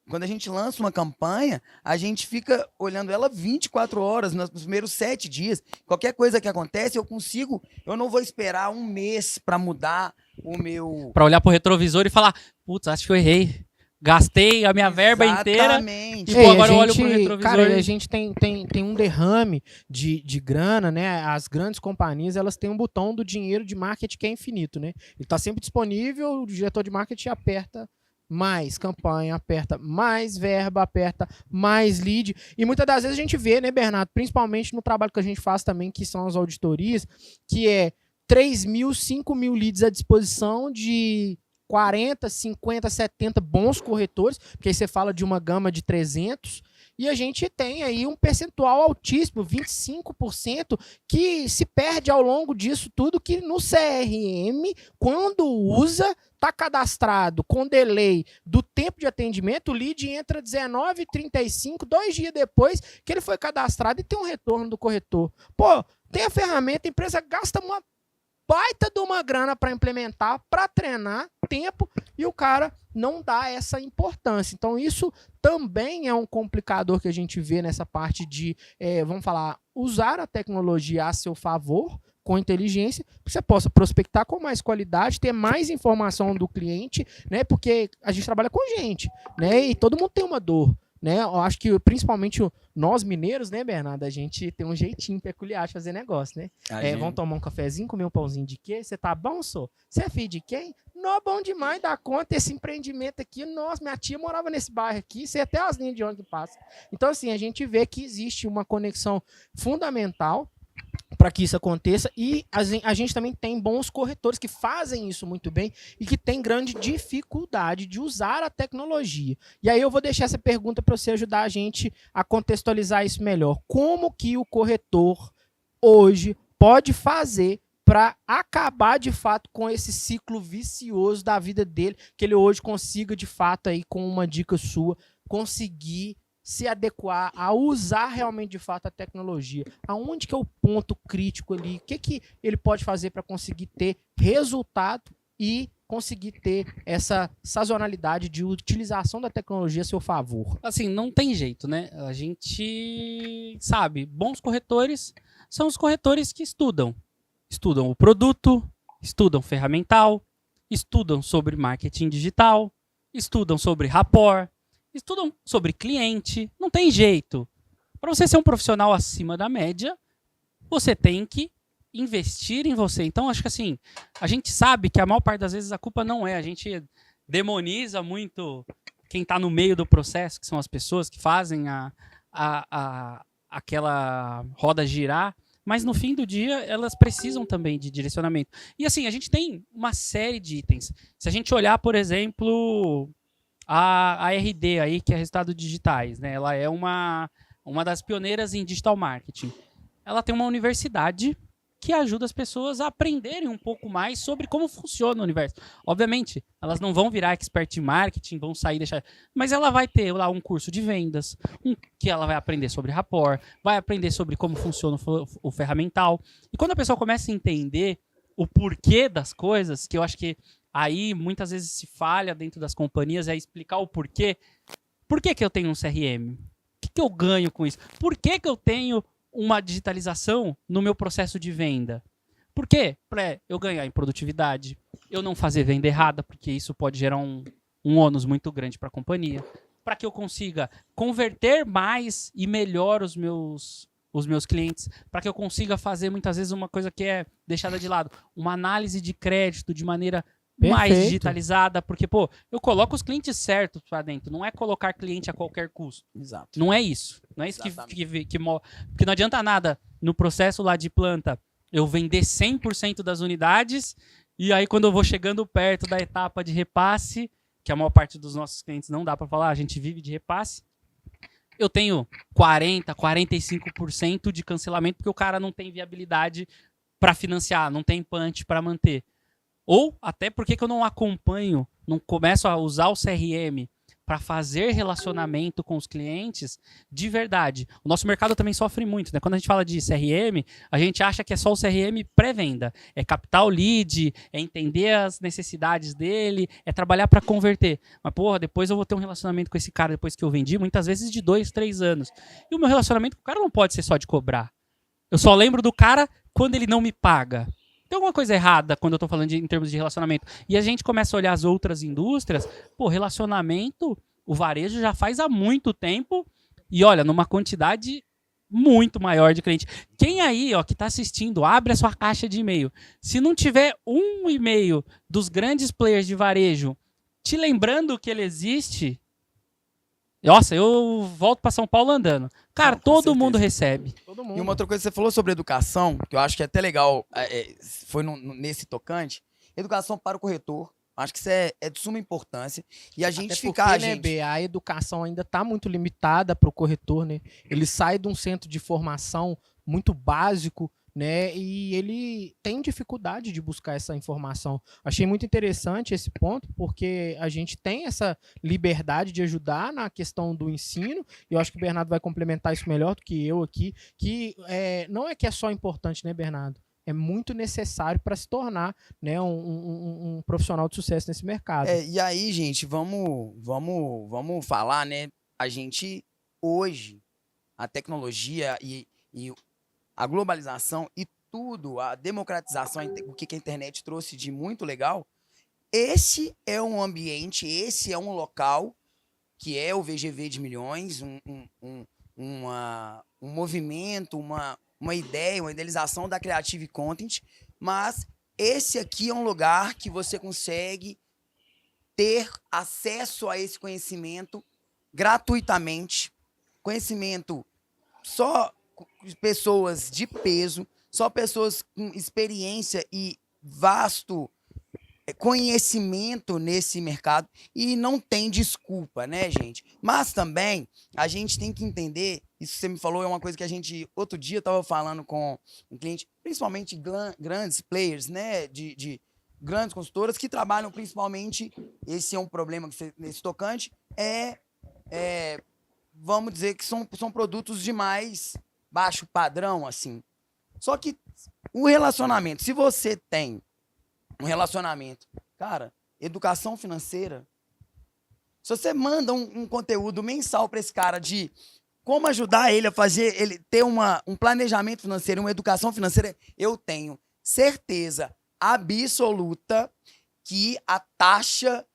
quando a gente lança uma campanha, a gente fica olhando ela 24 horas, nos primeiros 7 dias. Qualquer coisa que acontece, eu não vou esperar um mês para mudar o meu... Para olhar pro retrovisor e falar, putz, acho que eu errei. Gastei a minha verba inteira. Exatamente. E agora eu olho pro retrovisor. Cara, a gente tem um derrame de grana, né? As grandes companhias, elas têm um botão do dinheiro de marketing que é infinito, né? Ele tá sempre disponível, o diretor de marketing aperta mais campanha, aperta mais verba, aperta mais lead. E muitas das vezes a gente vê, né, Bernardo, principalmente no trabalho que a gente faz também, que são as auditorias, que é 3 mil, 5 mil leads à disposição de 40, 50, 70 bons corretores, porque aí você fala de uma gama de 300, e a gente tem aí um percentual altíssimo, 25%, que se perde ao longo disso tudo, que no CRM, quando usa, está cadastrado com delay do tempo de atendimento, o lead entra 19h35, 2 dias depois que ele foi cadastrado e tem um retorno do corretor. Pô, tem a ferramenta, a empresa gasta uma baita de uma grana para implementar, para treinar tempo, e o cara não dá essa importância. Então isso também é um complicador que a gente vê nessa parte de, vamos falar, usar a tecnologia a seu favor, com inteligência, para que você possa prospectar com mais qualidade, ter mais informação do cliente, né? Porque a gente trabalha com gente, né? E todo mundo tem uma dor, né? Eu acho que principalmente nós mineiros, né, Bernardo? A gente tem um jeitinho peculiar de fazer negócio, né? Vamos tomar um cafezinho, comer um pãozinho de quê? Você tá bom, sou? Você é filho de quem? Não, bom demais, dá conta, esse empreendimento aqui, nossa, minha tia morava nesse bairro aqui, sei até as linhas de onde passa. Então, assim, a gente vê que existe uma conexão fundamental para que isso aconteça, e a gente também tem bons corretores que fazem isso muito bem e que tem grande dificuldade de usar a tecnologia. E aí eu vou deixar essa pergunta para você ajudar a gente a contextualizar isso melhor. Como que o corretor hoje pode fazer para acabar de fato com esse ciclo vicioso da vida dele, que ele hoje consiga de fato aí com uma dica sua conseguir se adequar a usar realmente de fato a tecnologia? Aonde que é o ponto crítico ali? O que ele pode fazer para conseguir ter resultado e conseguir ter essa sazonalidade de utilização da tecnologia a seu favor? Assim, não tem jeito, né? A gente sabe, bons corretores são os corretores que estudam. Estudam o produto, estudam ferramental, estudam sobre marketing digital, estudam sobre rapport, estudam sobre cliente. Não tem jeito. Para você ser um profissional acima da média, você tem que investir em você. Então, acho que assim, a gente sabe que a maior parte das vezes a culpa não é. A gente demoniza muito quem está no meio do processo, que são as pessoas que fazem aquela roda girar. Mas no fim do dia, elas precisam também de direcionamento. E assim, a gente tem uma série de itens. Se a gente olhar, por exemplo, a RD aí, que é Resultados Digitais, né? Ela é uma das pioneiras em digital marketing. Ela tem uma universidade que ajuda as pessoas a aprenderem um pouco mais sobre como funciona o universo. Obviamente, elas não vão virar expert em marketing, vão sair e deixar... Mas ela vai ter lá um curso de vendas, que ela vai aprender sobre rapport, vai aprender sobre como funciona o ferramental. E quando a pessoa começa a entender o porquê das coisas, que eu acho que aí muitas vezes se falha dentro das companhias, é explicar o porquê. Por que eu tenho um CRM? O que eu ganho com isso? Por que eu tenho uma digitalização no meu processo de venda? Por quê? Para eu ganhar em produtividade, eu não fazer venda errada, porque isso pode gerar um ônus muito grande para a companhia, para que eu consiga converter mais e melhor os meus clientes, para que eu consiga fazer muitas vezes uma coisa que é deixada de lado, uma análise de crédito de maneira mais digitalizada, porque, pô, eu coloco os clientes certos para dentro, não é colocar cliente a qualquer custo. Exato. Não é isso. Não é isso que porque não adianta nada no processo lá de planta eu vender 100% das unidades e aí quando eu vou chegando perto da etapa de repasse, que a maior parte dos nossos clientes não dá para falar, a gente vive de repasse, eu tenho 40%, 45% de cancelamento porque o cara não tem viabilidade para financiar, não tem punch para manter. Ou até porque que eu não acompanho, não começo a usar o CRM para fazer relacionamento com os clientes de verdade. O nosso mercado também sofre muito, né? Quando a gente fala de CRM, a gente acha que é só o CRM pré-venda. É captar o lead, é entender as necessidades dele, é trabalhar para converter. Mas, porra, depois eu vou ter um relacionamento com esse cara depois que eu vendi, muitas vezes de 2, 3 anos. E o meu relacionamento com o cara não pode ser só de cobrar. Eu só lembro do cara quando ele não me paga. Tem alguma coisa errada quando eu tô falando em termos de relacionamento. E a gente começa a olhar as outras indústrias, pô, relacionamento, o varejo já faz há muito tempo e olha, numa quantidade muito maior de cliente. Quem aí, ó, que tá assistindo, abre a sua caixa de e-mail. Se não tiver um e-mail dos grandes players de varejo te lembrando que ele existe, nossa, eu volto para São Paulo andando. Cara, todo mundo recebe. Todo mundo. E uma outra coisa que você falou sobre educação, que eu acho que é até legal, foi nesse tocante, educação para o corretor. Acho que isso é de suma importância. E a gente ficar, né, B, a educação ainda está muito limitada para o corretor, né? Ele sai de um centro de formação muito básico, né? E ele tem dificuldade de buscar essa informação. Achei muito interessante esse ponto, porque a gente tem essa liberdade de ajudar na questão do ensino, e eu acho que o Bernardo vai complementar isso melhor do que eu aqui, que não é que é só importante, né, Bernardo? É muito necessário para se tornar, né, um profissional de sucesso nesse mercado. E aí, gente, vamos falar, né? A gente, hoje, a tecnologia e a globalização e tudo, a democratização, o que a internet trouxe de muito legal, esse é um ambiente, esse é um local que é o VGV de milhões, um movimento, uma ideia, uma idealização da Creative Content, mas esse aqui é um lugar que você consegue ter acesso a esse conhecimento gratuitamente, conhecimento só pessoas de peso, só pessoas com experiência e vasto conhecimento nesse mercado e não tem desculpa, né, gente? Mas também a gente tem que entender, isso que você me falou é uma coisa que a gente, outro dia, estava falando com um cliente, principalmente grandes players, né, de grandes consultoras que trabalham principalmente, esse é um problema nesse tocante, vamos dizer que são produtos de mais baixo padrão, assim. Só que o relacionamento, se você tem um relacionamento, cara, educação financeira, se você manda um conteúdo mensal para esse cara de como ajudar ele a fazer, ele ter um planejamento financeiro, uma educação financeira, eu tenho certeza absoluta que a taxa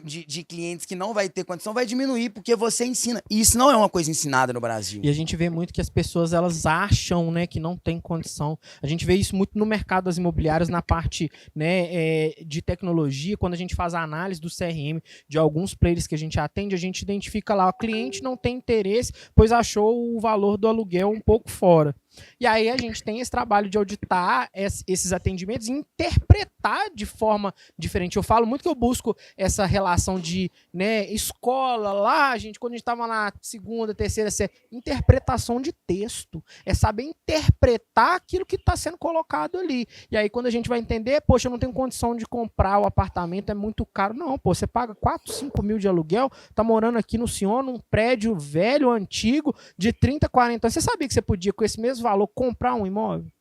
de clientes que não vai ter condição vai diminuir, porque você ensina. E isso não é uma coisa ensinada no Brasil. E a gente vê muito que as pessoas, elas acham, né, que não tem condição. A gente vê isso muito no mercado das imobiliárias, na parte, né, de tecnologia. Quando a gente faz a análise do CRM de alguns players que a gente atende, a gente identifica lá, o cliente não tem interesse, pois achou o valor do aluguel um pouco fora. E aí a gente tem esse trabalho de auditar esses atendimentos e interpretar de forma diferente. Eu falo muito que eu busco essa relação de, né, escola lá, gente, quando a gente estava na segunda, terceira série, interpretação de texto. É saber interpretar aquilo que está sendo colocado ali. E aí quando a gente vai entender, poxa, eu não tenho condição de comprar o apartamento, é muito caro. Não, pô, você paga 4, 5 mil de aluguel, tá morando aqui no Sion, num prédio velho, antigo, de 30, 40 anos. Você sabia que você podia, com esse mesmo valor, comprar um imóvel?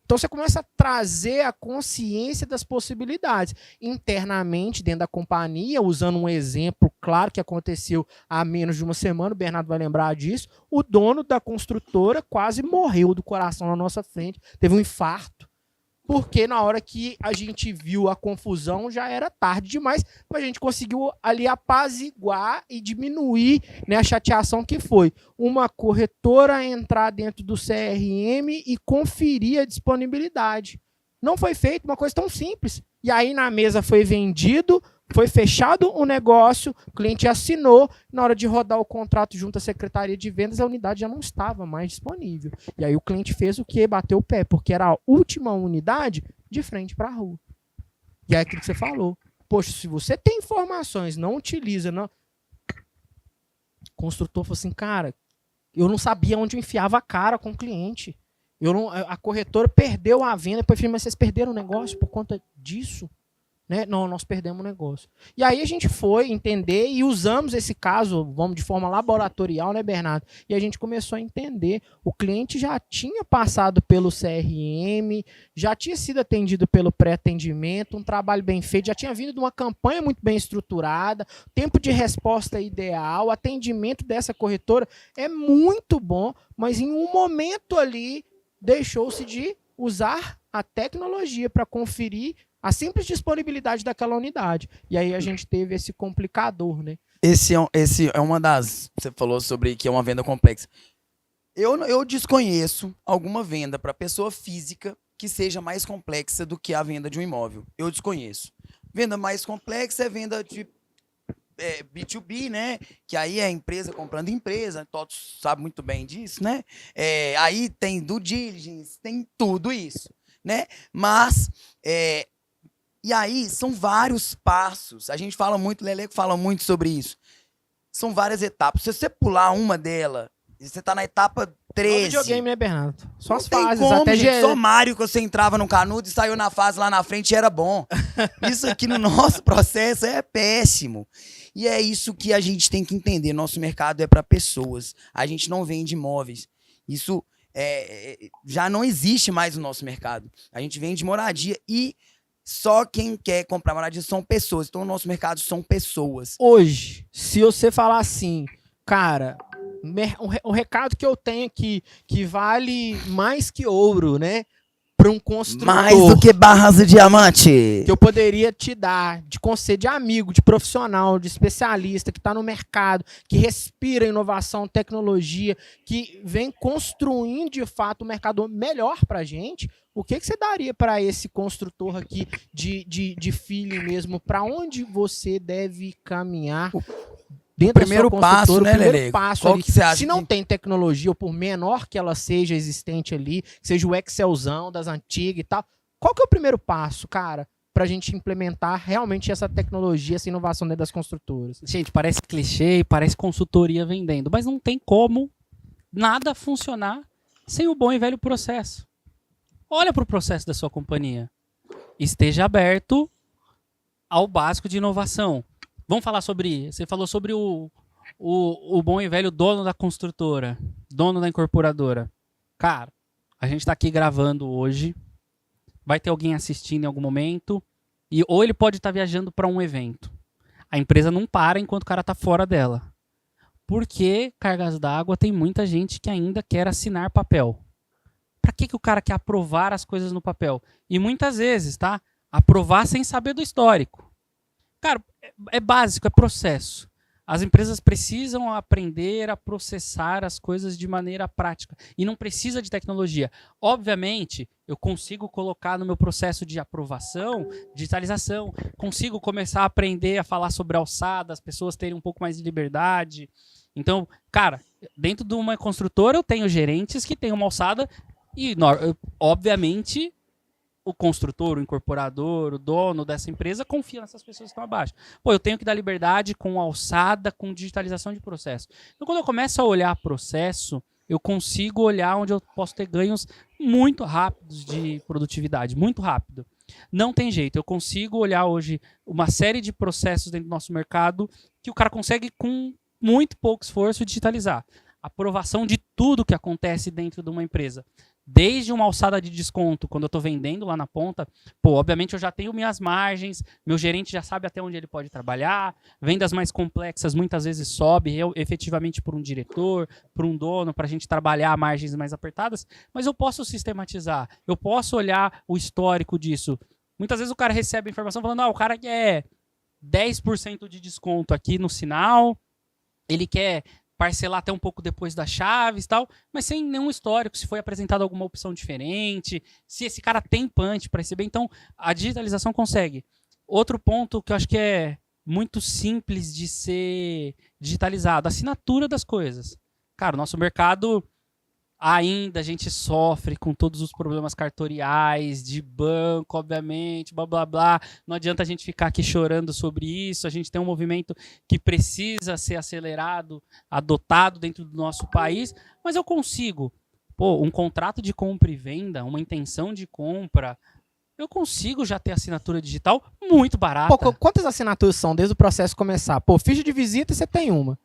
Então você começa a trazer a consciência das possibilidades internamente dentro da companhia, usando um exemplo claro que aconteceu há menos de uma semana, o Bernardo vai lembrar disso. O dono da construtora quase morreu do coração na nossa frente, teve um infarto, porque na hora que a gente viu a confusão já era tarde demais, mas a gente conseguiu ali apaziguar e diminuir, né, a chateação que foi uma corretora entrar dentro do CRM e conferir a disponibilidade. Não foi feito uma coisa tão simples. E aí na mesa foi vendido, foi fechado o negócio, o cliente assinou, na hora de rodar o contrato junto à Secretaria de Vendas, a unidade já não estava mais disponível. E aí o cliente fez o quê? Bateu o pé, porque era a última unidade de frente para a rua. E é aquilo que você falou. Poxa, se você tem informações, não utiliza, não... O construtor falou assim, cara, eu não sabia onde eu enfiava a cara com o cliente. A corretora perdeu a venda, depois eu falei, mas vocês perderam o negócio por conta disso? Né? Não, nós perdemos o negócio. E aí a gente foi entender e usamos esse caso, vamos de forma laboratorial, né, Bernardo? E a gente começou a entender. O cliente já tinha passado pelo CRM, já tinha sido atendido pelo pré-atendimento, um trabalho bem feito, já tinha vindo de uma campanha muito bem estruturada, tempo de resposta ideal, atendimento dessa corretora é muito bom, mas em um momento ali deixou-se de usar a tecnologia para conferir a simples disponibilidade daquela unidade. E aí a gente teve esse complicador, né? Esse é uma das... Você falou sobre que é uma venda complexa. Eu desconheço alguma venda para pessoa física que seja mais complexa do que a venda de um imóvel. Eu desconheço. Venda mais complexa é venda de B2B, né? Que aí é a empresa comprando empresa, todos sabem muito bem disso, né? Aí tem due diligence, tem tudo isso, né? Mas... E aí, são vários passos. A gente fala muito, Leleco fala muito sobre isso. São várias etapas. Se você pular uma delas, você tá na etapa 13. É um videogame, né, Bernardo? Só não as tem fases. como, até gente. Só Mario que você entrava no canudo e saiu na fase lá na frente e era bom. Isso aqui no nosso processo é péssimo. E é isso que a gente tem que entender. Nosso mercado é para pessoas. A gente não vende imóveis. Isso já não existe mais no nosso mercado. A gente vende moradia e... Só quem quer comprar moradia são pessoas. Então, o nosso mercado são pessoas. Hoje, se você falar assim, cara, um recado que eu tenho aqui, que vale mais que ouro, né? Para um construtor. Mais do que barras de diamante. Que eu poderia te dar, de conselho de amigo, de profissional, de especialista, que está no mercado, que respira inovação, tecnologia, que vem construindo, de fato, um mercado melhor para a gente. O que você daria para esse construtor aqui de feeling mesmo? Para onde você deve caminhar? Dentro primeiro da sua passo, né, primeiro Lele? passo Qual ali. que você acha Se não tem tecnologia, ou por menor que ela seja existente ali, seja o Excelzão das antigas e tal, qual que é o primeiro passo, cara? pra gente implementar realmente essa tecnologia, essa inovação dentro das construtoras? Gente, parece clichê, parece consultoria vendendo, mas não tem como nada funcionar sem o bom e velho processo. Olha para o processo da sua companhia. Esteja aberto ao básico de inovação. Vamos falar sobre... Você falou sobre o bom e velho dono da construtora, dono da incorporadora. Cara, a gente está aqui gravando hoje, vai ter alguém assistindo em algum momento, ou ele pode estar viajando para um evento. A empresa não para enquanto o cara está fora dela. Porque cargas d'água tem muita gente que ainda quer assinar papel. Para que o cara quer aprovar as coisas no papel? E muitas vezes, tá? Aprovar sem saber do histórico. Cara, é básico, é processo. As empresas precisam aprender a processar as coisas de maneira prática. E não precisa de tecnologia. Obviamente, eu consigo colocar no meu processo de aprovação, digitalização. Consigo começar a aprender a falar sobre alçada, as pessoas terem um pouco mais de liberdade. Então, cara, dentro de uma construtora eu tenho gerentes que têm uma alçada e, obviamente, o construtor, o incorporador, o dono dessa empresa confia nessas pessoas que estão abaixo. Pô, eu tenho que dar liberdade com alçada, com digitalização de processo. Então, quando eu começo a olhar processo, eu consigo olhar onde eu posso ter ganhos muito rápidos de produtividade, muito rápido. Não tem jeito, eu consigo olhar hoje uma série de processos dentro do nosso mercado que o cara consegue com muito pouco esforço digitalizar. Aprovação de tudo que acontece dentro de uma empresa. Desde uma alçada de desconto, quando eu estou vendendo lá na ponta, pô, obviamente eu já tenho minhas margens, meu gerente já sabe até onde ele pode trabalhar, vendas mais complexas muitas vezes sobe efetivamente por um diretor, por um dono, para a gente trabalhar margens mais apertadas, mas eu posso sistematizar, eu posso olhar o histórico disso. Muitas vezes o cara recebe a informação falando, o cara quer 10% de desconto aqui no sinal, ele quer parcelar até um pouco depois das chaves e tal, mas sem nenhum histórico, se foi apresentada alguma opção diferente, se esse cara tem punch para receber. Então, a digitalização consegue. Outro ponto que eu acho que é muito simples de ser digitalizado, a assinatura das coisas. Cara, o nosso mercado ainda a gente sofre com todos os problemas cartoriais, de banco, obviamente, blá, blá, blá. Não adianta a gente ficar aqui chorando sobre isso. A gente tem um movimento que precisa ser acelerado, adotado dentro do nosso país, mas eu consigo. Pô, um contrato de compra e venda, uma intenção de compra, eu consigo já ter assinatura digital muito barata. Pô, quantas assinaturas são desde o processo começar? Pô, ficha de visita você tem uma.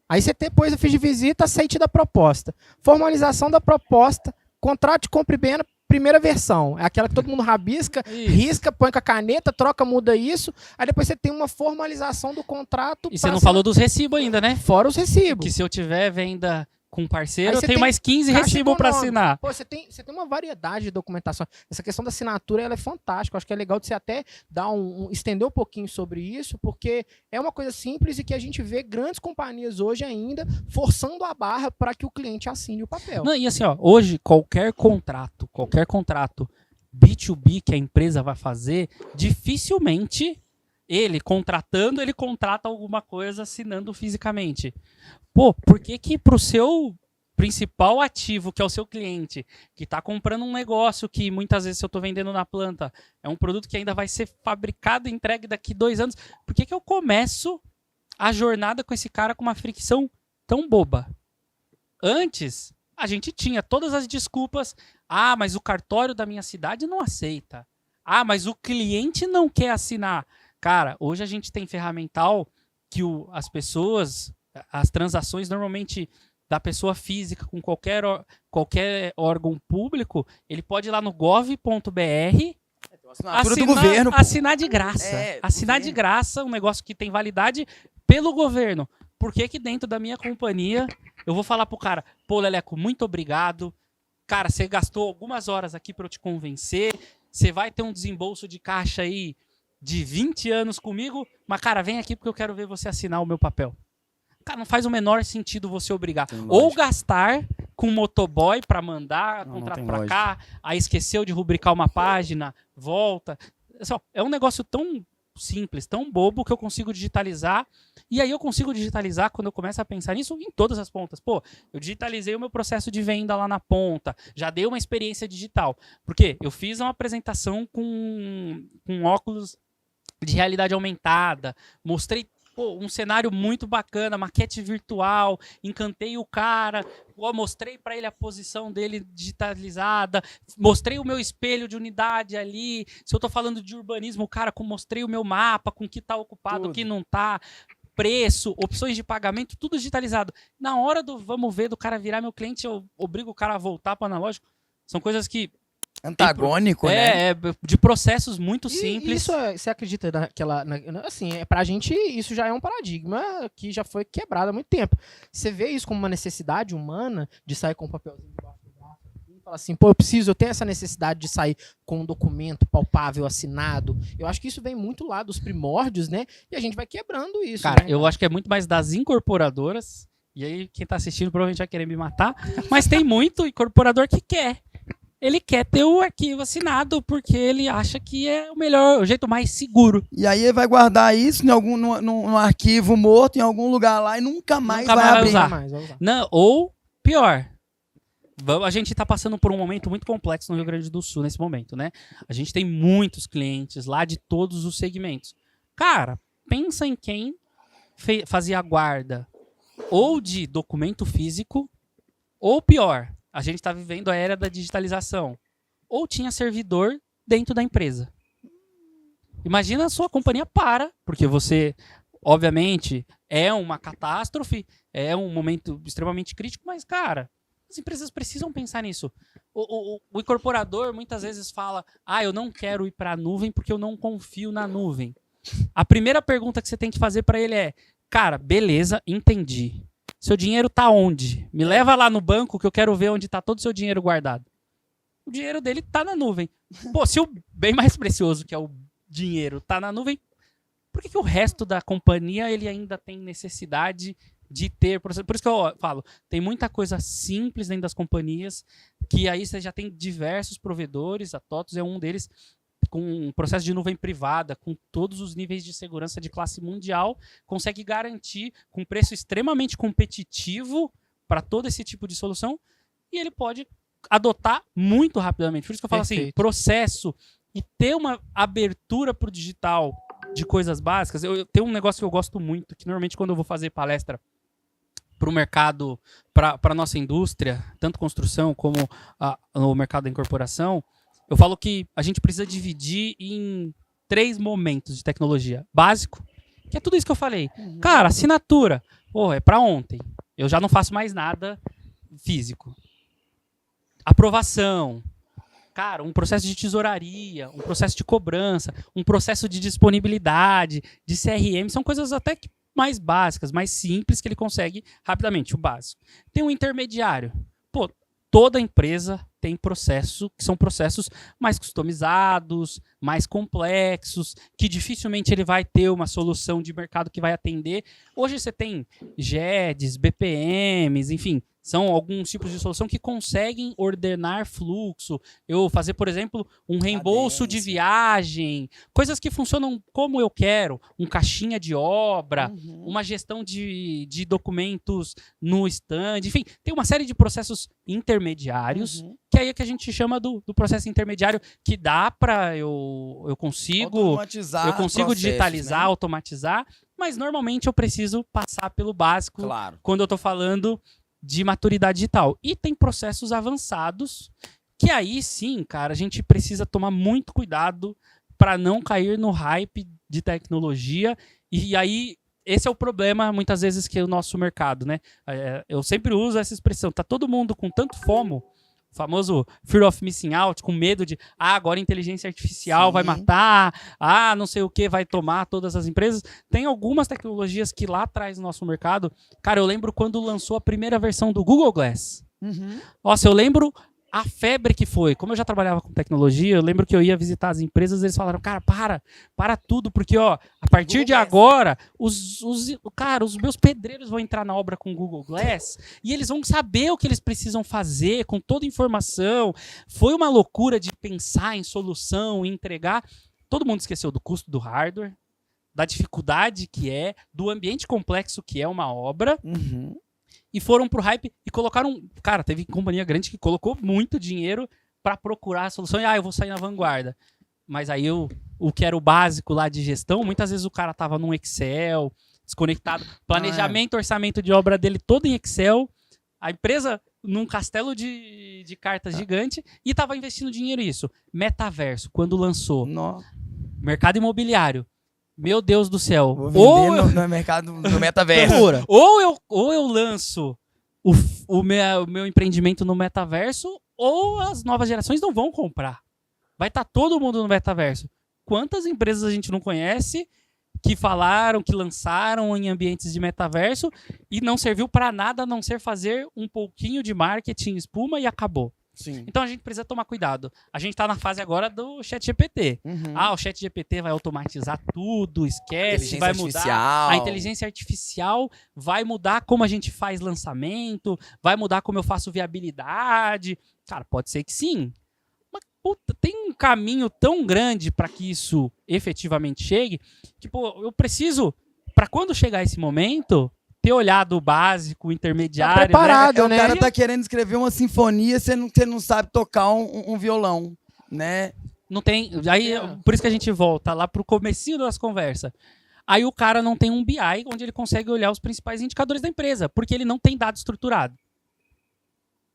Aí você depois da ficha de visita, aceite da proposta. Formalização da proposta, contrato de compra e venda, primeira versão. É aquela que todo mundo rabisca, risca, põe com a caneta, troca, muda isso. Aí depois você tem uma formalização do contrato. E você não falou dos recibos ainda, né? Fora os recibos. Que se eu tiver venda com parceiro, eu tem tenho mais 15 recibos para assinar. Pô, você tem uma variedade de documentação. Essa questão da assinatura ela é fantástica. Eu acho que é legal de você até dar estender um pouquinho sobre isso, porque é uma coisa simples e que a gente vê grandes companhias hoje ainda forçando a barra para que o cliente assine o papel. Não, e assim, hoje qualquer contrato B2B que a empresa vai fazer, dificilmente ele contratando, ele contrata alguma coisa assinando fisicamente. Pô, por que pro seu principal ativo, que é o seu cliente, que está comprando um negócio que muitas vezes se eu estou vendendo na planta, é um produto que ainda vai ser fabricado e entregue daqui 2 anos, por que eu começo a jornada com esse cara com uma fricção tão boba? Antes, a gente tinha todas as desculpas. Mas o cartório da minha cidade não aceita. Mas o cliente não quer assinar. Cara, hoje a gente tem ferramental que as pessoas, as transações normalmente da pessoa física com qualquer órgão público, ele pode ir lá no gov.br, do governo, assinar de graça. Assinar de graça um negócio que tem validade pelo governo. Por que dentro da minha companhia eu vou falar pro cara, pô, Leleco, muito obrigado. Cara, você gastou algumas horas aqui para eu te convencer. Você vai ter um desembolso de caixa aí de 20 anos comigo, mas, cara, vem aqui porque eu quero ver você assinar o meu papel. Cara, não faz o menor sentido você obrigar. Ou gastar com motoboy para mandar contrato para cá, aí esqueceu de rubricar uma página, volta. É um negócio tão simples, tão bobo que eu consigo digitalizar. E aí eu consigo digitalizar quando eu começo a pensar nisso em todas as pontas. Pô, eu digitalizei o meu processo de venda lá na ponta, já dei uma experiência digital. Por quê? Eu fiz uma apresentação com óculos de realidade aumentada, mostrei um cenário muito bacana, maquete virtual, encantei o cara, mostrei para ele a posição dele digitalizada, mostrei o meu espelho de unidade ali. Se eu estou falando de urbanismo, cara, mostrei o meu mapa, com o que está ocupado, o que não está, preço, opções de pagamento, tudo digitalizado. Na hora do vamos ver, do cara virar meu cliente, eu obrigo o cara a voltar para o analógico. São coisas que antagônico, né? De processos muito simples. Isso você acredita naquela... assim, pra gente isso já é um paradigma que já foi quebrado há muito tempo. Você vê isso como uma necessidade humana de sair com um papelzinho debaixo do braço e falar assim, pô, eu tenho essa necessidade de sair com um documento palpável, assinado. Eu acho que isso vem muito lá dos primórdios, né? E a gente vai quebrando isso. Cara, né? eu acho que é muito mais das incorporadoras, e aí quem tá assistindo provavelmente vai querer me matar, mas tem muito incorporador que quer. Ele quer ter o arquivo assinado porque ele acha que é o jeito mais seguro. E aí ele vai guardar isso num arquivo morto em algum lugar lá e nunca mais vai abrir. Vai usar. Não, ou pior, a gente está passando por um momento muito complexo no Rio Grande do Sul nesse momento, né? A gente tem muitos clientes lá de todos os segmentos. Cara, pensa em quem fazia guarda ou de documento físico, ou pior, a gente está vivendo a era da digitalização. Ou tinha servidor dentro da empresa. Imagina a sua companhia para, porque você, obviamente, é uma catástrofe, é um momento extremamente crítico, mas, cara, as empresas precisam pensar nisso. O incorporador muitas vezes fala, eu não quero ir para a nuvem porque eu não confio na nuvem. A primeira pergunta que você tem que fazer para ele é, cara, beleza, entendi. Seu dinheiro tá onde? Me leva lá no banco que eu quero ver onde tá todo o seu dinheiro guardado. O dinheiro dele tá na nuvem. Pô, se o bem mais precioso, que é o dinheiro, tá na nuvem, por que o resto da companhia ele ainda tem necessidade de ter... Por isso que eu falo, tem muita coisa simples dentro das companhias, que aí você já tem diversos provedores, a TOTVS é um deles, com um processo de nuvem privada, com todos os níveis de segurança de classe mundial, consegue garantir com preço extremamente competitivo para todo esse tipo de solução, e ele pode adotar muito rapidamente. Por isso que eu falo assim, processo e ter uma abertura para o digital de coisas básicas. Eu tenho um negócio que eu gosto muito, que normalmente quando eu vou fazer palestra para o mercado, para a nossa indústria, tanto construção como no mercado da incorporação, eu falo que a gente precisa dividir em 3 momentos de tecnologia. Básico, que é tudo isso que eu falei. Cara, assinatura, é para ontem. Eu já não faço mais nada físico. Aprovação. Cara, um processo de tesouraria, um processo de cobrança, um processo de disponibilidade, de CRM, são coisas até que mais básicas, mais simples, que ele consegue rapidamente, o básico. Tem um intermediário. Toda empresa tem processo, que são processos mais customizados, mais complexos, que dificilmente ele vai ter uma solução de mercado que vai atender. Hoje você tem GEDs, BPMs, enfim, são alguns tipos de solução que conseguem ordenar fluxo. Eu fazer, por exemplo, um reembolso de viagem, coisas que funcionam como eu quero, um caixinha de obra, uma gestão de documentos no stand, enfim, tem uma série de processos intermediários, que aí é que a gente chama do processo intermediário, que dá para eu consigo digitalizar, né? Automatizar, mas normalmente eu preciso passar pelo básico, claro, quando eu estou falando de maturidade digital. E tem processos avançados que aí sim, cara, a gente precisa tomar muito cuidado para não cair no hype de tecnologia. E aí, esse é o problema, muitas vezes, que é o nosso mercado, né? Eu sempre uso essa expressão, tá todo mundo com tanto FOMO, o famoso Fear of Missing Out, com medo de, agora a inteligência artificial vai matar, não sei o que, vai tomar todas as empresas. Tem algumas tecnologias que lá atrás no nosso mercado, cara, eu lembro quando lançou a primeira versão do Google Glass. Nossa, eu lembro a febre que foi. Como eu já trabalhava com tecnologia, eu lembro que eu ia visitar as empresas, eles falaram, cara, para tudo, porque a partir de agora, os meus pedreiros vão entrar na obra com o Google Glass e eles vão saber o que eles precisam fazer com toda a informação. Foi uma loucura de pensar em solução e entregar. Todo mundo esqueceu do custo do hardware, da dificuldade que é, do ambiente complexo que é uma obra, Uhum. e foram pro hype e colocaram... Cara, teve companhia grande que colocou muito dinheiro para procurar a solução e, eu vou sair na vanguarda. Mas aí o que era o básico lá de gestão, muitas vezes o cara tava num Excel, desconectado, planejamento, orçamento de obra dele todo em Excel, a empresa num castelo de cartas gigante e tava investindo dinheiro nisso. Metaverso, quando lançou, mercado imobiliário, meu Deus do céu. Vou vender no mercado do metaverso. Ou eu lanço o meu empreendimento no metaverso, ou as novas gerações não vão comprar. Vai estar todo mundo no metaverso. Quantas empresas a gente não conhece que falaram, que lançaram em ambientes de metaverso e não serviu para nada a não ser fazer um pouquinho de marketing, espuma e acabou. Sim. Então a gente precisa tomar cuidado. A gente está na fase agora do ChatGPT. Uhum. O ChatGPT vai automatizar tudo, esquece, vai mudar. Artificial. A inteligência artificial vai mudar como a gente faz lançamento, vai mudar como eu faço viabilidade. Cara, pode ser que sim. Mas, puta, tem um caminho tão grande para que isso efetivamente chegue, que, pô, eu preciso, para quando chegar esse momento, ter olhado o básico, o intermediário. Tá preparado, né? O cara tá querendo escrever uma sinfonia, você não sabe tocar um violão, né? Não tem. Aí, por isso que a gente volta lá pro comecinho das conversas. Aí o cara não tem um BI onde ele consegue olhar os principais indicadores da empresa, porque ele não tem dado estruturado.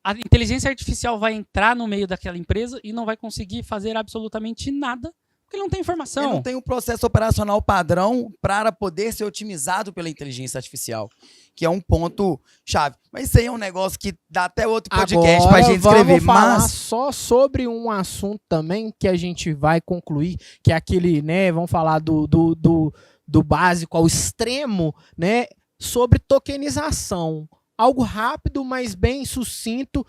A inteligência artificial vai entrar no meio daquela empresa e não vai conseguir fazer absolutamente nada, porque ele não tem informação. Ele não tem um processo operacional padrão para poder ser otimizado pela inteligência artificial, que é um ponto chave. Mas isso aí é um negócio que dá até outro podcast pra gente escrever. Vamos falar Mas só sobre um assunto também que a gente vai concluir, que é aquele, né, vamos falar do básico ao extremo, né, sobre tokenização. Algo rápido, mas bem sucinto.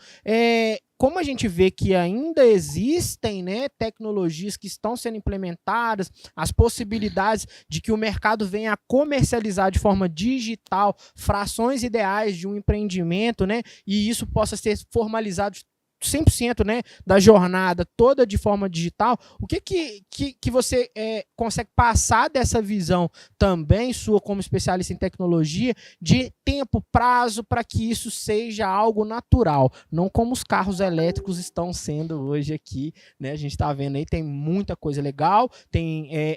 Como a gente vê que ainda existem, né, tecnologias que estão sendo implementadas, as possibilidades de que o mercado venha a comercializar de forma digital frações ideais de um empreendimento, né, e isso possa ser formalizado 100%, né, da jornada toda de forma digital. O que você consegue passar dessa visão também, sua como especialista em tecnologia, de tempo, prazo, para que isso seja algo natural, não como os carros elétricos estão sendo hoje aqui, né? A gente está vendo aí, tem muita coisa legal,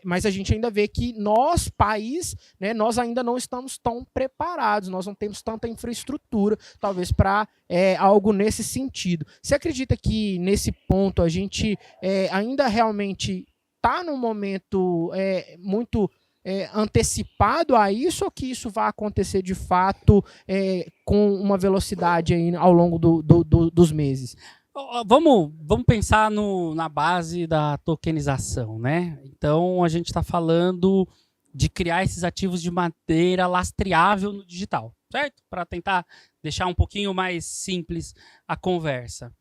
mas a gente ainda vê que nós, país, né, nós ainda não estamos tão preparados, nós não temos tanta infraestrutura, talvez, para algo nesse sentido. Você acredita que nesse ponto a gente ainda realmente está num momento muito antecipado a isso, ou que isso vai acontecer de fato com uma velocidade aí ao longo dos meses? Vamos pensar na base da tokenização, né? Então a gente está falando de criar esses ativos de maneira lastreável no digital, certo? Para tentar deixar um pouquinho mais simples a conversa.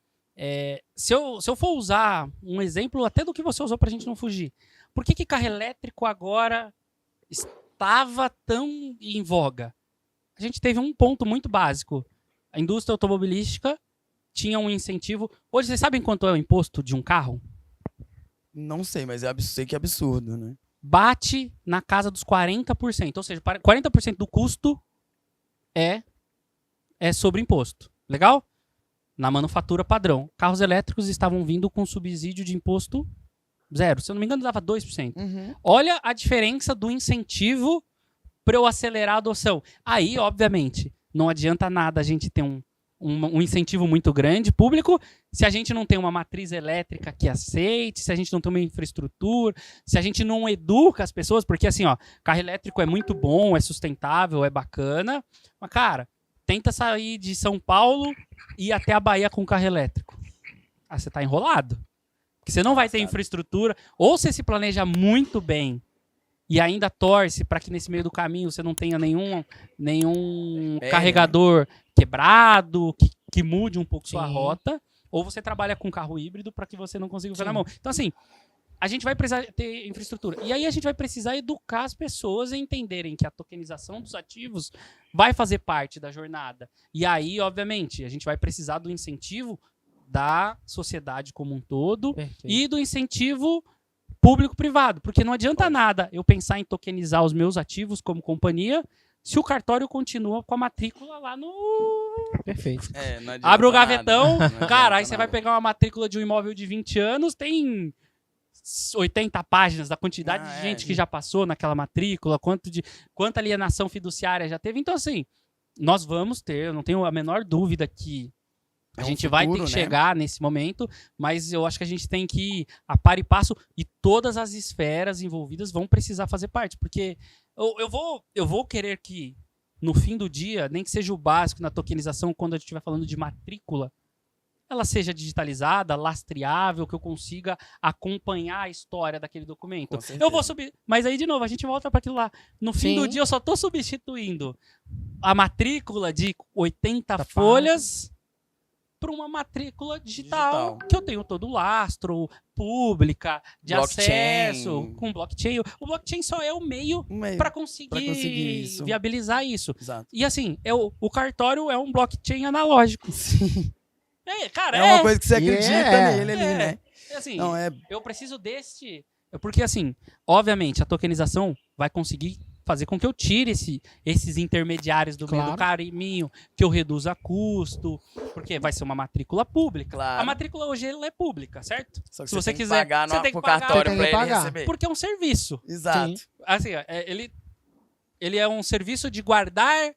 Se eu for usar um exemplo até do que você usou para a gente não fugir, por que carro elétrico agora estava tão em voga? A gente teve um ponto muito básico. A indústria automobilística tinha um incentivo. Hoje, vocês sabem quanto é o imposto de um carro? não sei, mas sei que é absurdo, né? Bate na casa dos 40%. Ou seja, 40% do custo é sobre imposto. Legal? Na manufatura padrão. Carros elétricos estavam vindo com subsídio de imposto zero. Se eu não me engano, dava 2%. Uhum. Olha a diferença do incentivo para eu acelerar a adoção. Aí, obviamente, não adianta nada a gente ter um incentivo muito grande público se a gente não tem uma matriz elétrica que aceite, se a gente não tem uma infraestrutura, se a gente não educa as pessoas, porque assim, ó, carro elétrico é muito bom, é sustentável, é bacana, mas cara, tenta sair de São Paulo e ir até a Bahia com carro elétrico. Ah, você tá enrolado. Porque você não vai ter infraestrutura, ou você se planeja muito bem e ainda torce para que nesse meio do caminho você não tenha nenhum carregador quebrado, que mude um pouco sua rota, ou você trabalha com carro híbrido para que você não consiga ficar na mão. Então, assim, a gente vai precisar ter infraestrutura. E aí a gente vai precisar educar as pessoas a entenderem que a tokenização dos ativos vai fazer parte da jornada. E aí, obviamente, a gente vai precisar do incentivo da sociedade como um todo. Perfeito. E do incentivo público-privado, porque não adianta nada eu pensar em tokenizar os meus ativos como companhia se o cartório continua com a matrícula lá no... Perfeito. Não adianta Abre o nada. gavetão, Não adianta cara, aí você vai nada. pegar uma matrícula de um imóvel de 20 anos, tem 80 páginas da quantidade de gente que já passou naquela matrícula, quanta alienação fiduciária já teve. Então, assim, nós vamos ter, eu não tenho a menor dúvida que a gente vai ter futuro, que né? chegar nesse momento, mas eu acho que a gente tem que ir a par e passo e todas as esferas envolvidas vão precisar fazer parte, porque eu vou querer que, no fim do dia, nem que seja o básico na tokenização, quando a gente estiver falando de matrícula, ela seja digitalizada, lastreável, que eu consiga acompanhar a história daquele documento. Com certeza. Eu vou subir, mas aí de novo, a gente volta para aquilo lá. No fim Sim. do dia eu só estou substituindo a matrícula de 80 Tá folhas para uma matrícula digital, que eu tenho todo o lastro, pública, de Blockchain. acesso, com blockchain. O blockchain só é o meio para conseguir, pra conseguir isso. viabilizar isso. Exato. E assim, o cartório é um blockchain analógico. Sim. Cara, É uma coisa que você E acredita é. nele ali, né? assim, Não, eu preciso deste... Porque assim, obviamente, a tokenização vai conseguir fazer com que eu tire esses intermediários do meio do Claro. caminho, que eu reduza custo, porque vai ser uma matrícula pública. Claro. A matrícula hoje ela é pública, certo? Só que Se você tem que quiser, pagar você tem que pro pagar. cartório Tem pra que ele pagar. receber. Porque é um serviço. Exato. Assim, ele é um serviço de guardar,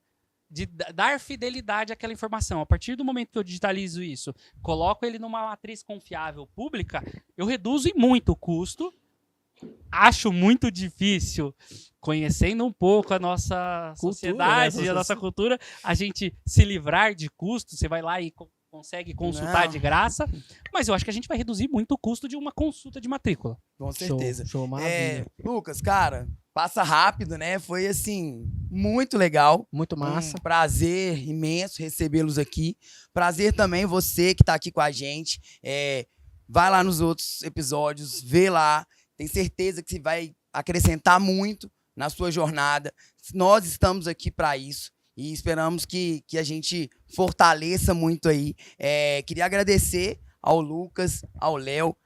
de dar fidelidade àquela informação. A partir do momento que eu digitalizo isso, coloco ele numa matriz confiável pública, eu reduzo em muito o custo. Acho muito difícil, conhecendo um pouco a nossa sociedade né? e a nossa cultura, a gente se livrar de custo. Você vai lá e consegue consultar Não. de graça, mas eu acho que a gente vai reduzir muito o custo de uma consulta de matrícula. Com certeza. Show, maravilha. Lucas, cara, passa rápido, né? Foi, assim, muito legal. Muito massa. Um prazer imenso recebê-los aqui. Prazer também você que tá aqui com a gente. Vai lá nos outros episódios, vê lá. Tenho certeza que você vai acrescentar muito na sua jornada. Nós estamos aqui para isso e esperamos que a gente fortaleça muito aí. Queria agradecer ao Lucas, ao Léo,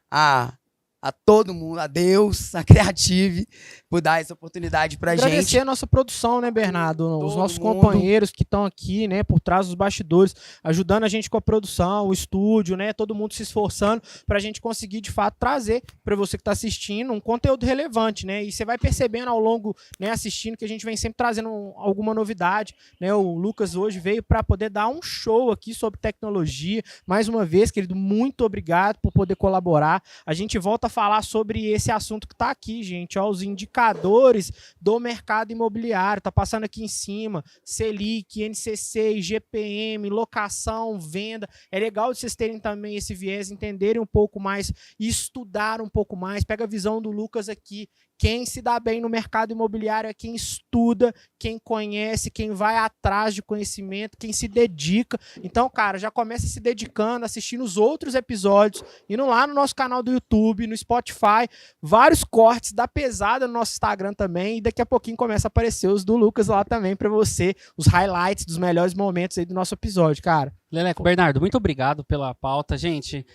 a todo mundo, a Deus, a Creative, por dar essa oportunidade pra Agradecer gente. a nossa produção, né, Bernardo? Os Todo nossos mundo. companheiros que estão aqui, né, por trás dos bastidores, ajudando a gente com a produção, o estúdio, né, todo mundo se esforçando pra gente conseguir, de fato, trazer pra você que tá assistindo um conteúdo relevante, né? E você vai percebendo ao longo, né, assistindo, que a gente vem sempre trazendo alguma novidade, né? O Lucas hoje veio pra poder dar um show aqui sobre tecnologia. Mais uma vez, querido, muito obrigado por poder colaborar. A gente volta a falar sobre esse assunto que tá aqui, gente, ó, os indicadores do mercado imobiliário, tá passando aqui em cima, Selic, NCC, IGPM, locação, venda. É legal vocês terem também esse viés, entenderem um pouco mais e estudar um pouco mais. Pega a visão do Lucas aqui. Quem se dá bem no mercado imobiliário é quem estuda, quem conhece, quem vai atrás de conhecimento, quem se dedica. Então, cara, já começa se dedicando, assistindo os outros episódios, indo lá no nosso canal do YouTube, no Spotify, vários cortes da pesada no nosso Instagram também, e daqui a pouquinho começa a aparecer os do Lucas lá também pra você, os highlights dos melhores momentos aí do nosso episódio, cara. Leleco, Bernardo, muito obrigado pela pauta, gente.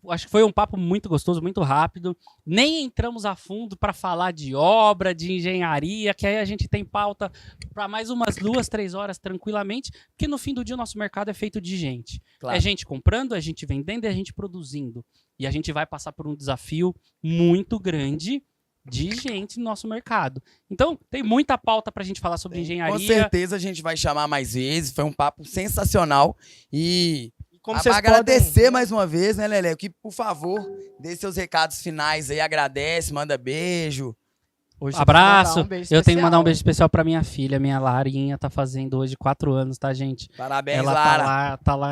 Acho que foi um papo muito gostoso, muito rápido. Nem entramos a fundo para falar de obra, de engenharia, que aí a gente tem pauta para mais umas 2, 3 horas tranquilamente, porque no fim do dia o nosso mercado é feito de gente. Claro. É gente comprando, é gente vendendo, é gente produzindo. E a gente vai passar por um desafio muito grande de gente no nosso mercado. Então, tem muita pauta para a gente falar sobre Com engenharia. certeza a gente vai chamar mais vezes. Foi um papo sensacional. E Como pra vocês agradecer podem... mais uma vez, né, Lelé? Que, por favor, dê seus recados finais aí. Agradece, manda beijo. Hoje você Abraço. tem que mandar um beijo Eu tenho que mandar um especial. beijo especial pra minha filha, minha Larinha, tá fazendo hoje 4 anos, tá, gente? Parabéns, Ela Lara. tá lá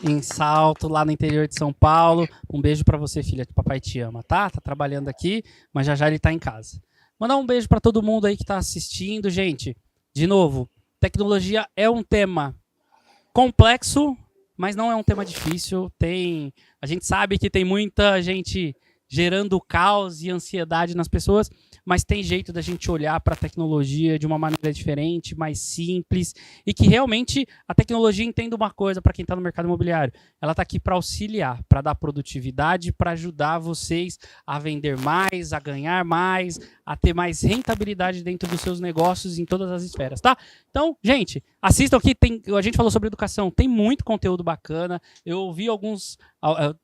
em Salto, lá no interior de São Paulo. Um beijo pra você, filha, que papai te ama, tá? Tá trabalhando aqui, mas já ele tá em casa. Mandar um beijo pra todo mundo aí que tá assistindo, gente. De novo, tecnologia é um tema complexo, mas não é um tema difícil. A gente sabe que tem muita gente gerando caos e ansiedade nas pessoas, mas tem jeito da gente olhar para a tecnologia de uma maneira diferente, mais simples, e que realmente a tecnologia entenda uma coisa para quem está no mercado imobiliário. Ela está aqui para auxiliar, para dar produtividade, para ajudar vocês a vender mais, a ganhar mais, a ter mais rentabilidade dentro dos seus negócios em todas as esferas, tá? Então, gente, assistam aqui, a gente falou sobre educação, tem muito conteúdo bacana, eu ouvi alguns,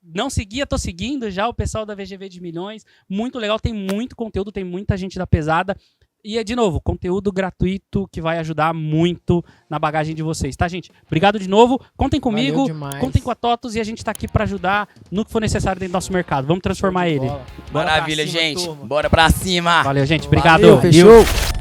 não seguia, tô seguindo já o pessoal da VGV de Milhões, muito legal, tem muito conteúdo, tem muita gente da pesada, e de novo, conteúdo gratuito que vai ajudar muito na bagagem de vocês, tá, gente? Obrigado de novo, contem comigo, contem com a TOTUS e a gente tá aqui para ajudar no que for necessário dentro do nosso mercado, vamos transformar ele. Maravilha, gente, bora pra cima. Valeu, gente, obrigado. Valeu, fechou.